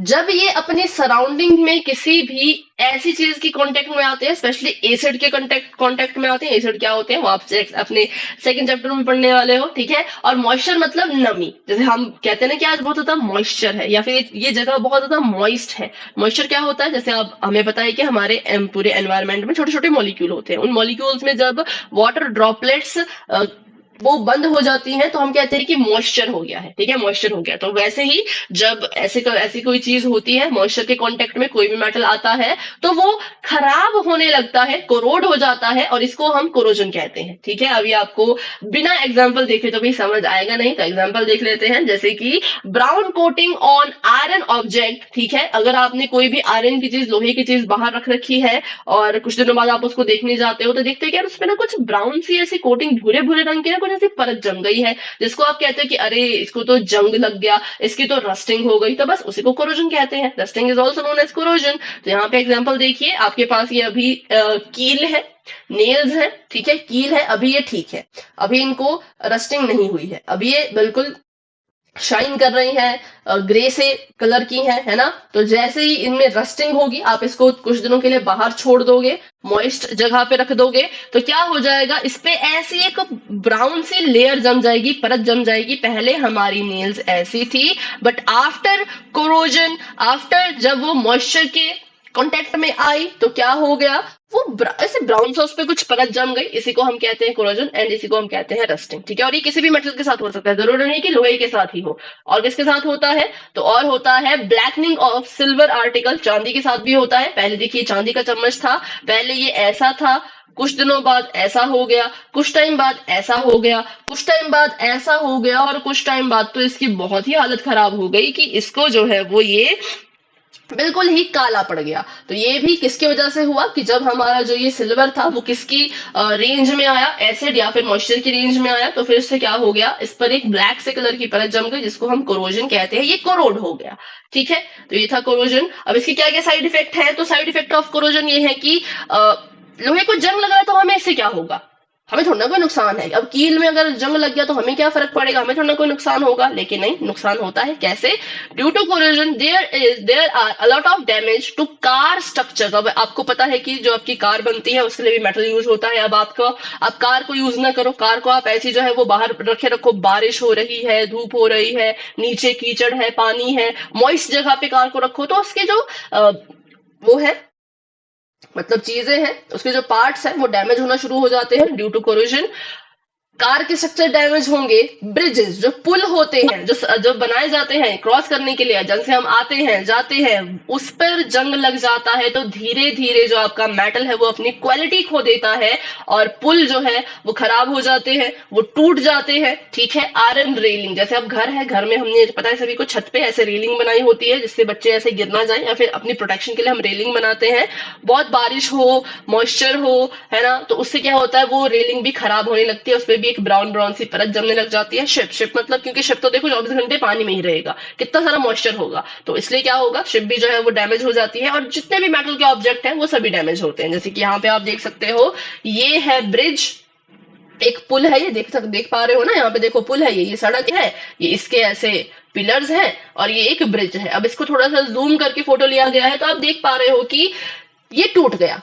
जब ये अपने सराउंडिंग में किसी भी ऐसी चीज की कांटेक्ट में आते हैं, स्पेशली एसिड के कांटेक्ट में आते हैं। एसिड क्या होते हैं वो आप अपने सेकंड चैप्टर में पढ़ने वाले हो। ठीक है, और मॉइस्चर मतलब नमी, जैसे हम कहते हैं ना कि आज बहुत ज्यादा मॉइस्चर है, या फिर ये जगह बहुत ज्यादा मॉइस्ट है। मॉइस्चर क्या होता है, जैसे आप हमें पता है कि हमारे पूरे एनवायरमेंट में छोटे छोटे मॉलिक्यूल होते हैं, उन मॉलिक्यूल्स में जब वाटर ड्रॉपलेट्स वो बंद हो जाती हैं तो हम कहते हैं कि मॉइस्चर हो गया है। ठीक है, मॉइस्चर हो गया। तो वैसे ही जब ऐसी कोई चीज होती है, मॉइस्चर के कांटेक्ट में कोई भी मेटल आता है तो वो खराब होने लगता है, कोरोड हो जाता है, और इसको हम कोरोजन कहते हैं। ठीक है, अभी आपको बिना एग्जाम्पल देखे तो भी समझ आएगा नहीं, तो एग्जाम्पल देख लेते हैं। जैसे कि brown coating on iron object. ठीक है, अगर आपने कोई भी आयरन की चीज, लोहे की चीज बाहर रख रखी है और कुछ दिनों बाद आप उसको देखने जाते हो तो देखते हो कि यार उसमें ना कुछ ब्राउन सी ऐसी कोटिंग, भूरे भूरे रंग की ना कुछ ऐसी परत जम गई है, जिसको आप कहते हो कि अरे इसको तो जंग लग गया, इसकी तो रस्टिंग हो गई, तो बस उसी को कोरोजन कहते हैं। Rusting is also known as corrosion. तो यहाँ पे एग्जाम्पल देखिए, आपके पास ये अभी कील है, नेल्स है, ठीक है, कील है, अभी ये ठीक है, अभी इनको रस्टिंग नहीं हुई है, अभी ये बिल्कुल शाइन कर रही हैं, ग्रे से कलर की है ना। तो जैसे ही इनमें रस्टिंग होगी, आप इसको कुछ दिनों के लिए बाहर छोड़ दोगे, मॉइस्ट जगह पे रख दोगे, तो क्या हो जाएगा, इस पे ऐसी एक ब्राउन सी लेयर जम जाएगी, परत जम जाएगी। पहले हमारी नेल्स ऐसी थी, बट आफ्टर कोरोजन, आफ्टर जब वो मॉइस्चर के कांटेक्ट में आई तो क्या हो गया, वो ऐसे ब्राउन सा उस पे कुछ परत जम गई, इसी को हम कहते हैं कोरोजन एंड इसी को हम कहते हैं रस्टिंग। ठीक है, और ये किसी भी मेटल के साथ हो सकता है, जरूरी नहीं कि लोहे के साथ ही हो। और किसके साथ होता है, तो और होता है ब्लैकनिंग ऑफ सिल्वर आर्टिकल, चांदी के साथ भी होता है। पहले देखिए चांदी का चम्मच था, पहले ये ऐसा था, कुछ दिनों बाद ऐसा हो गया, कुछ टाइम बाद ऐसा हो गया, कुछ टाइम बाद ऐसा हो गया, और कुछ टाइम बाद तो इसकी बहुत ही हालत खराब हो गई कि इसको जो है वो ये बिल्कुल ही काला पड़ गया। तो ये भी किसकी वजह से हुआ कि जब हमारा जो ये सिल्वर था वो किसकी रेंज में आया, एसिड या फिर मॉइस्चर की रेंज में आया, तो फिर इससे क्या हो गया, इस पर एक ब्लैक से कलर की परत जम गई, जिसको हम कोरोजन कहते हैं, ये कोरोड हो गया। ठीक है, तो ये था कोरोजन। अब इसकी क्या क्या साइड इफेक्ट है, तो साइड इफेक्ट ऑफ कोरोजन ये है कि लोहे को जंग लगा तो हमें इससे क्या होगा, हमें थोड़ा ना कोई नुकसान है। अब कील में अगर जंग लग गया तो हमें क्या फर्क पड़ेगा, हमें थोड़ा ना कोई नुकसान होगा, लेकिन नहीं, नुकसान होता है। कैसे, due to corrosion there are a lot of damage to car structure. अब आपको पता है कि जो आपकी कार बनती है उसके लिए भी मेटल यूज होता है। अब आप कार को यूज ना करो, कार को आप ऐसी जो है वो बाहर रखे रखो, बारिश हो रही है, धूप हो रही है, नीचे कीचड़ है, पानी है, मॉइस्ट जगह पे कार को रखो, तो उसके जो वो है, मतलब चीजें हैं, उसके जो पार्ट्स हैं वो डैमेज होना शुरू हो जाते हैं ड्यू टू कोरोजन। कार के स्ट्रक्चर डैमेज होंगे, ब्रिजेस जो पुल होते हैं, जो बनाए जाते हैं क्रॉस करने के लिए, जहाँ से हम आते हैं जाते हैं, उस पर जंग लग जाता है, तो धीरे धीरे जो आपका मेटल है वो अपनी क्वालिटी खो देता है, और पुल जो है वो खराब हो जाते हैं, वो टूट जाते हैं। ठीक है, आयरन रेलिंग, जैसे अब घर है, घर में हमने पता है सभी को छत पे ऐसे रेलिंग बनाई होती है जिससे बच्चे ऐसे गिर ना जाए, या फिर अपनी प्रोटेक्शन के लिए हम रेलिंग बनाते हैं। बहुत बारिश हो, मॉइस्चर हो, है ना, तो उससे क्या होता है, वो रेलिंग भी खराब होने लगती है, उस पर भी एक ब्राउन ब्राउन सी परत जमने लग जाती है। शिप मतलब, क्योंकि शिप तो देखो 24 घंटे पानी में ही रहेगा, कितना सारा मॉइस्चर होगा, तो इसलिए क्या होगा, शिप भी जो है वो डैमेज हो जाती है, और जितने भी मेटल के ऑब्जेक्ट हैं वो सभी डैमेज होते हैं। जैसे कि यहाँ पे आप देख सकते हो, ये है ब्रिज, एक पुल है, ये देख पा रहे हो ना, यहाँ पे देखो पुल है, ये सड़क है, ये इसके ऐसे पिलर्स हैं, और ये एक ब्रिज है। अब इसको थोड़ा सा जूम करके फोटो लिया गया है, तो आप देख पा रहे हो कि ये टूट गया।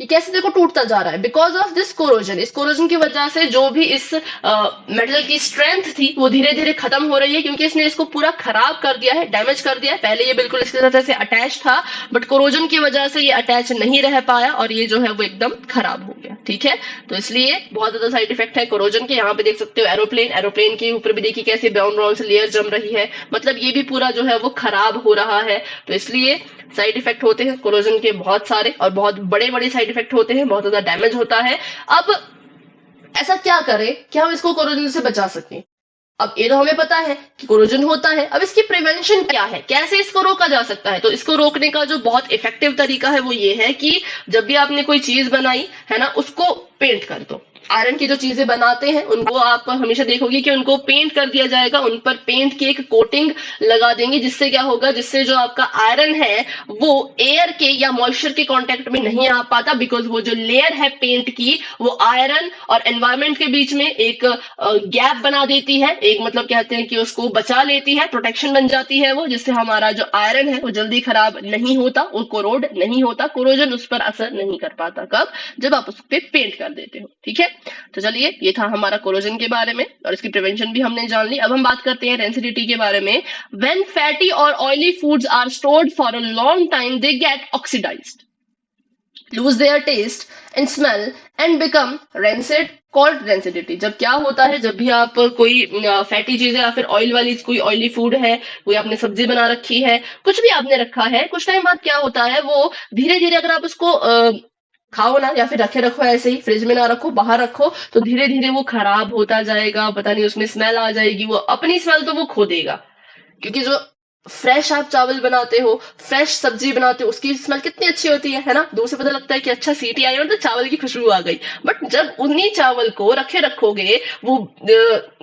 ये कैसे देखो टूटता जा रहा है, बिकॉज ऑफ दिस कोरोजन। इस कोरोजन की वजह से जो भी इस मेटल की स्ट्रेंथ थी वो धीरे धीरे खत्म हो रही है, क्योंकि इसने इसको पूरा खराब कर दिया है, डैमेज कर दिया है। पहले ये बिल्कुल इसके साथ ऐसे अटैच था, बट कोरोजन की वजह से ये अटैच नहीं रह पाया, और ये जो है वो एकदम खराब हो गया। ठीक है, तो इसलिए बहुत ज्यादा साइड इफेक्ट है कोरोजन के। यहाँ पे देख सकते हो एरोप्लेन, एरोप्लेन के ऊपर भी देखिए कैसे ब्राउन ब्राउन से लेयर जम रही है, मतलब ये भी पूरा जो है वो खराब हो रहा है। तो इसलिए साइड इफेक्ट होते हैं कोरोजन के बहुत सारे, और बहुत बड़े बड़े साइड इफेक्ट होते हैं, बहुत ज्यादा डैमेज होता है। अब ऐसा क्या करें कि हम इसको कोरोजन से बचा सकें। अब ये तो हमें पता है कि कोरोजन होता है, अब इसकी प्रिवेंशन क्या है, कैसे इसको रोका जा सकता है। तो इसको रोकने का जो बहुत इफेक्टिव तरीका है वो ये है कि जब भी आपने कोई चीज बनाई है ना, उसको पेंट कर दो। आयरन की जो चीजें बनाते हैं उनको आप हमेशा देखोगे कि उनको पेंट कर दिया जाएगा, उन पर पेंट की एक कोटिंग लगा देंगे, जिससे क्या होगा, जिससे जो आपका आयरन है वो एयर के या मॉइस्चर के कांटेक्ट में नहीं आ पाता, बिकॉज वो जो लेयर है पेंट की वो आयरन और एनवायरमेंट के बीच में एक गैप बना देती है, एक मतलब कहते हैं कि उसको बचा लेती है, प्रोटेक्शन बन जाती है वो, जिससे हमारा जो आयरन है वो जल्दी खराब नहीं होता, वो कोरोड नहीं होता, कोरोजन उस पर असर नहीं कर पाता। कब, जब आप उस पर पेंट कर देते हो। ठीक है, तो चलिए ये था हमारा कोरोजन के बारे में, और इसकी प्रिवेंशन भी हमने जान ली। अब हम बात करते हैं रेंसिडिटी के बारे में। व्हेन फैटी और oily foods are stored for a long time they get oxidized, lose their taste and smell and become rancid, called rancidity। जब क्या होता है, जब भी आप कोई फैटी चीज है या फिर ऑयल वाली कोई ऑयली फूड है, कोई आपने सब्जी बना रखी है, कुछ भी आपने रखा है, कुछ टाइम बाद क्या होता है, वो धीरे धीरे अगर आप उसको खाओ ना, या फिर रखे रखो ऐसे ही, फ्रिज में ना रखो, बाहर रखो, तो धीरे धीरे वो खराब होता जाएगा, पता नहीं उसमें स्मेल आ जाएगी, वो अपनी स्मेल तो वो खो देगा। क्योंकि जो फ्रेश आप चावल बनाते हो, फ्रेश सब्जी बनाते हो, उसकी स्मेल कितनी अच्छी होती है ना, दूर से पता लगता है कि अच्छा सीटी आई और तो चावल की खुशबू आ गई। बट जब उन्हीं चावल को रखे रखोगे, वो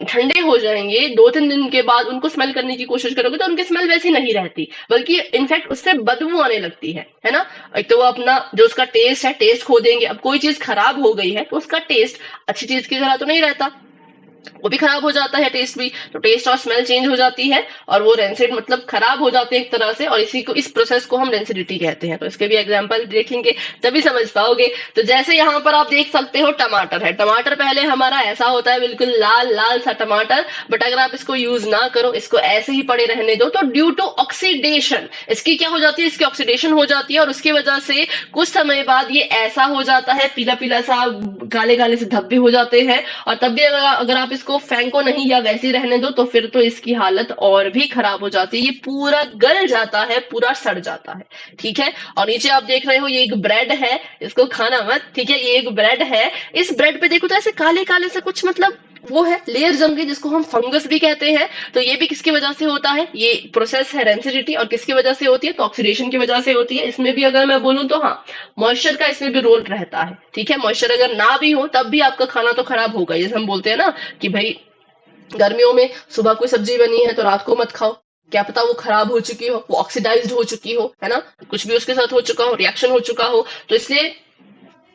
ठंडे हो जाएंगे, 2-3 दिन के बाद उनको स्मेल करने की कोशिश करोगे तो उनकी स्मेल वैसी नहीं रहती, बल्कि इनफैक्ट उससे बदबू आने लगती है ना। एक तो वो अपना जो उसका टेस्ट है, टेस्ट खो देंगे। अब कोई चीज खराब हो गई है तो उसका टेस्ट अच्छी चीज की तरह तो नहीं रहता, वो भी खराब हो जाता है, टेस्ट भी, तो टेस्ट और स्मेल चेंज हो जाती है, और वो रेंसिड मतलब खराब हो जाते हैं एक तरह से, और इसी को, इस प्रोसेस को हम रेंसिडिटी कहते हैं। तो इसके भी एग्जांपल देखेंगे तभी समझ पाओगे। तो जैसे यहाँ पर आप देख सकते हो टमाटर है, टमाटर पहले हमारा ऐसा होता है बिल्कुल लाल लाल सा टमाटर, बट अगर आप इसको यूज ना करो, इसको ऐसे ही पड़े रहने दो, तो ड्यू टू ऑक्सीडेशन इसकी क्या हो जाती है, इसकी ऑक्सीडेशन हो जाती है, और उसकी वजह से कुछ समय बाद ये ऐसा हो जाता है, पीला पीला सा, काले काले से धब्बे हो जाते हैं। और तब भी अगर आप इसको फेंको नहीं या वैसे ही रहने दो, तो फिर तो इसकी हालत और भी खराब हो जाती है, ये पूरा गल जाता है, पूरा सड़ जाता है। ठीक है, और नीचे आप देख रहे हो ये एक ब्रेड है, इसको खाना मत, ठीक है, ये एक ब्रेड है। इस ब्रेड पे देखो तो ऐसे काले काले से कुछ मतलब वो है, लेयर जम गई, जिसको हम फंगस भी कहते हैं। तो ये भी किसकी वजह से होता है, ये प्रोसेस है रेंसिडिटी, और किसकी वजह से होती है, तो ऑक्सीडेशन की वजह से होती है। इसमें भी अगर मैं बोलूं तो हाँ, मॉइस्चर का इसमें भी रोल रहता है। ठीक है, मॉइस्चर अगर ना भी हो तब भी आपका खाना तो खराब होगा। जैसे हम बोलते हैं ना कि भाई गर्मियों में सुबह कोई सब्जी बनी है तो रात को मत खाओ, क्या पता वो खराब हो चुकी हो, वो ऑक्सीडाइज्ड हो चुकी हो, है ना, कुछ भी उसके साथ हो चुका हो, रिएक्शन हो चुका हो। तो इसलिए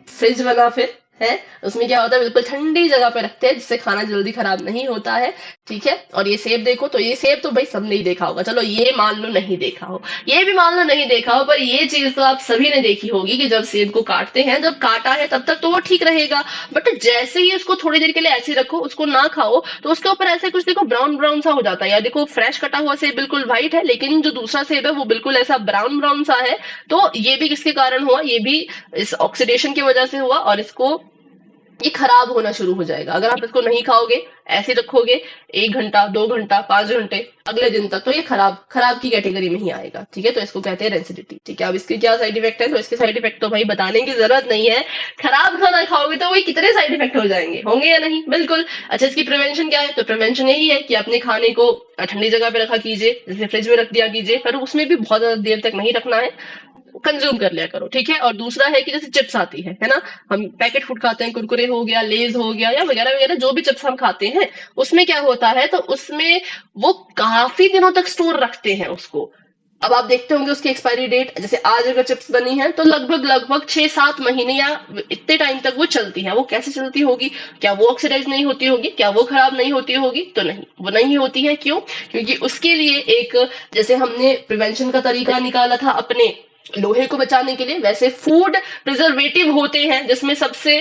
फ्रिज वाला फिर है, उसमें क्या होता है, बिल्कुल ठंडी जगह पे रखते हैं, जिससे खाना जल्दी खराब नहीं होता है। ठीक है, और ये सेब देखो, तो ये सेब तो भाई सबने ही देखा होगा, चलो ये मान लो नहीं देखा हो, ये भी मान लो नहीं देखा हो, पर ये चीज तो आप सभी ने देखी होगी कि जब सेब को काटते हैं, जब काटा है तब तक तो वो ठीक रहेगा, बट जैसे ही उसको थोड़ी देर के लिए ऐसे रखो, उसको ना खाओ, तो उसके ऊपर ऐसे कुछ देखो ब्राउन ब्राउन सा हो जाता है। या देखो फ्रेश कटा हुआ सेब बिल्कुल व्हाइट है, लेकिन जो दूसरा सेब है वो बिल्कुल ऐसा ब्राउन ब्राउन सा है। तो ये भी किसके कारण हुआ, ये भी इस ऑक्सीडेशन की वजह से हुआ, और इसको ये खराब होना शुरू हो जाएगा। अगर आप इसको नहीं खाओगे, ऐसे रखोगे 1 घंटा, 2 घंटा, 5 घंटे, अगले दिन तक, तो ये खराब खराब की कैटेगरी में ही आएगा। ठीक है, तो इसको कहते हैं रेंसिडिटी। ठीक है, अब इसके क्या साइड इफेक्ट है, तो इसके साइड इफेक्ट तो भाई बताने की जरूरत नहीं है, खराब खाना खाओगे तो वही कितने साइड इफेक्ट हो जाएंगे, होंगे या नहीं, बिल्कुल। अच्छा, इसकी प्रिवेंशन क्या है, तो प्रिवेंशन यही है कि अपने खाने को ठंडी जगह पे रखा कीजिए, जैसे फ्रिज में रख दिया कीजिए, पर उसमें भी बहुत ज्यादा देर तक नहीं रखना है, कंज्यूम कर लिया करो, ठीक है। और दूसरा है कि जैसे चिप्स आती है ना, हम पैकेट फूड खाते हैं, कुरकुरे हो गया, लेज हो गया या वगैरह वगैरह जो भी चिप्स हम खाते हैं, उसमें क्या होता है, तो उसमें वो काफी दिनों तक स्टोर रखते हैं उसको। अब आप देखते होंगे उसकी एक्सपायरी डेट, जैसे आज अगर चिप्स बनी है तो लगभग लगभग 6-7 महीने या इतने टाइम तक वो चलती है। वो कैसे चलती होगी? क्या वो ऑक्सीडाइज नहीं होती होगी? क्या वो खराब नहीं होती होगी? तो नहीं, वो नहीं होती है। क्यों? क्योंकि उसके लिए एक, जैसे हमने प्रिवेंशन का तरीका निकाला था अपने लोहे को बचाने के लिए, वैसे फूड प्रिजर्वेटिव होते हैं जिसमें सबसे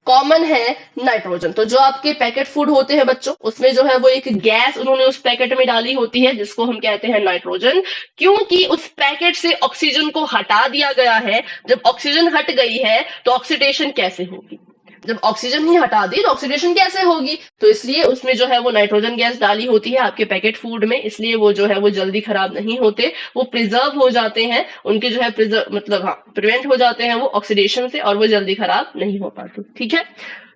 कॉमन है नाइट्रोजन। तो जो आपके पैकेट फूड होते हैं बच्चों, उसमें जो है वो एक गैस उन्होंने उस पैकेट में डाली होती है जिसको हम कहते हैं नाइट्रोजन। क्योंकि उस पैकेट से ऑक्सीजन को हटा दिया गया है। जब ऑक्सीजन हट गई है तो ऑक्सीडेशन कैसे होगी? जब ऑक्सीजन ही हटा दी तो ऑक्सीडेशन कैसे होगी? तो इसलिए उसमें जो है वो नाइट्रोजन गैस डाली होती है आपके पैकेट फूड में, इसलिए वो जो है वो जल्दी खराब नहीं होते, वो प्रिजर्व हो जाते हैं। उनके जो है प्रिजर्व मतलब हाँ प्रिवेंट हो जाते हैं वो ऑक्सीडेशन से, और वो जल्दी खराब नहीं हो पाते, ठीक है।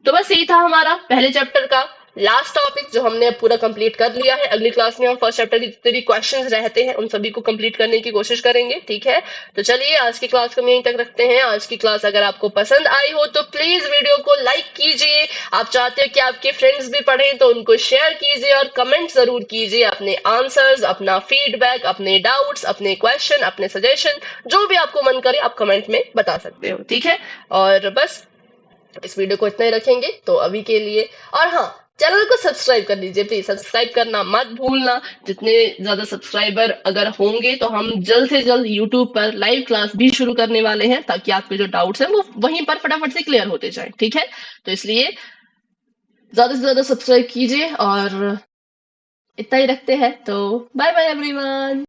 तो बस यही था हमारा पहले चैप्टर का लास्ट टॉपिक, जो हमने अब पूरा कंप्लीट कर लिया है। अगली क्लास में हम फर्स्ट चैप्टर के जितने भी क्वेश्चंस रहते हैं उन सभी को कंप्लीट करने की कोशिश करेंगे, ठीक है। तो चलिए आज की क्लास को हम यहीं तक रखते हैं। आज की क्लास अगर आपको पसंद आई हो तो प्लीज वीडियो को लाइक कीजिए। आप चाहते हो कि आपके फ्रेंड्स भी पढ़ें तो उनको शेयर कीजिए, और कमेंट जरूर कीजिए अपने आंसर्स, अपना फीडबैक, अपने डाउट्स, अपने क्वेश्चन, अपने सजेशन, जो भी आपको मन करे आप कमेंट में बता सकते हो, ठीक है। और बस इस वीडियो को इतना ही रखेंगे तो अभी के लिए। और हाँ, चैनल को सब्सक्राइब कर लीजिए प्लीज, सब्सक्राइब करना मत भूलना। जितने ज्यादा सब्सक्राइबर अगर होंगे तो हम जल्द से जल्द यूट्यूब पर लाइव क्लास भी शुरू करने वाले हैं, ताकि आपके जो डाउट्स हैं वो वहीं पर फटाफट से क्लियर होते जाए, ठीक है। तो इसलिए ज्यादा से ज्यादा सब्सक्राइब कीजिए, और इतना ही रखते हैं। तो बाय बाय एवरीवन।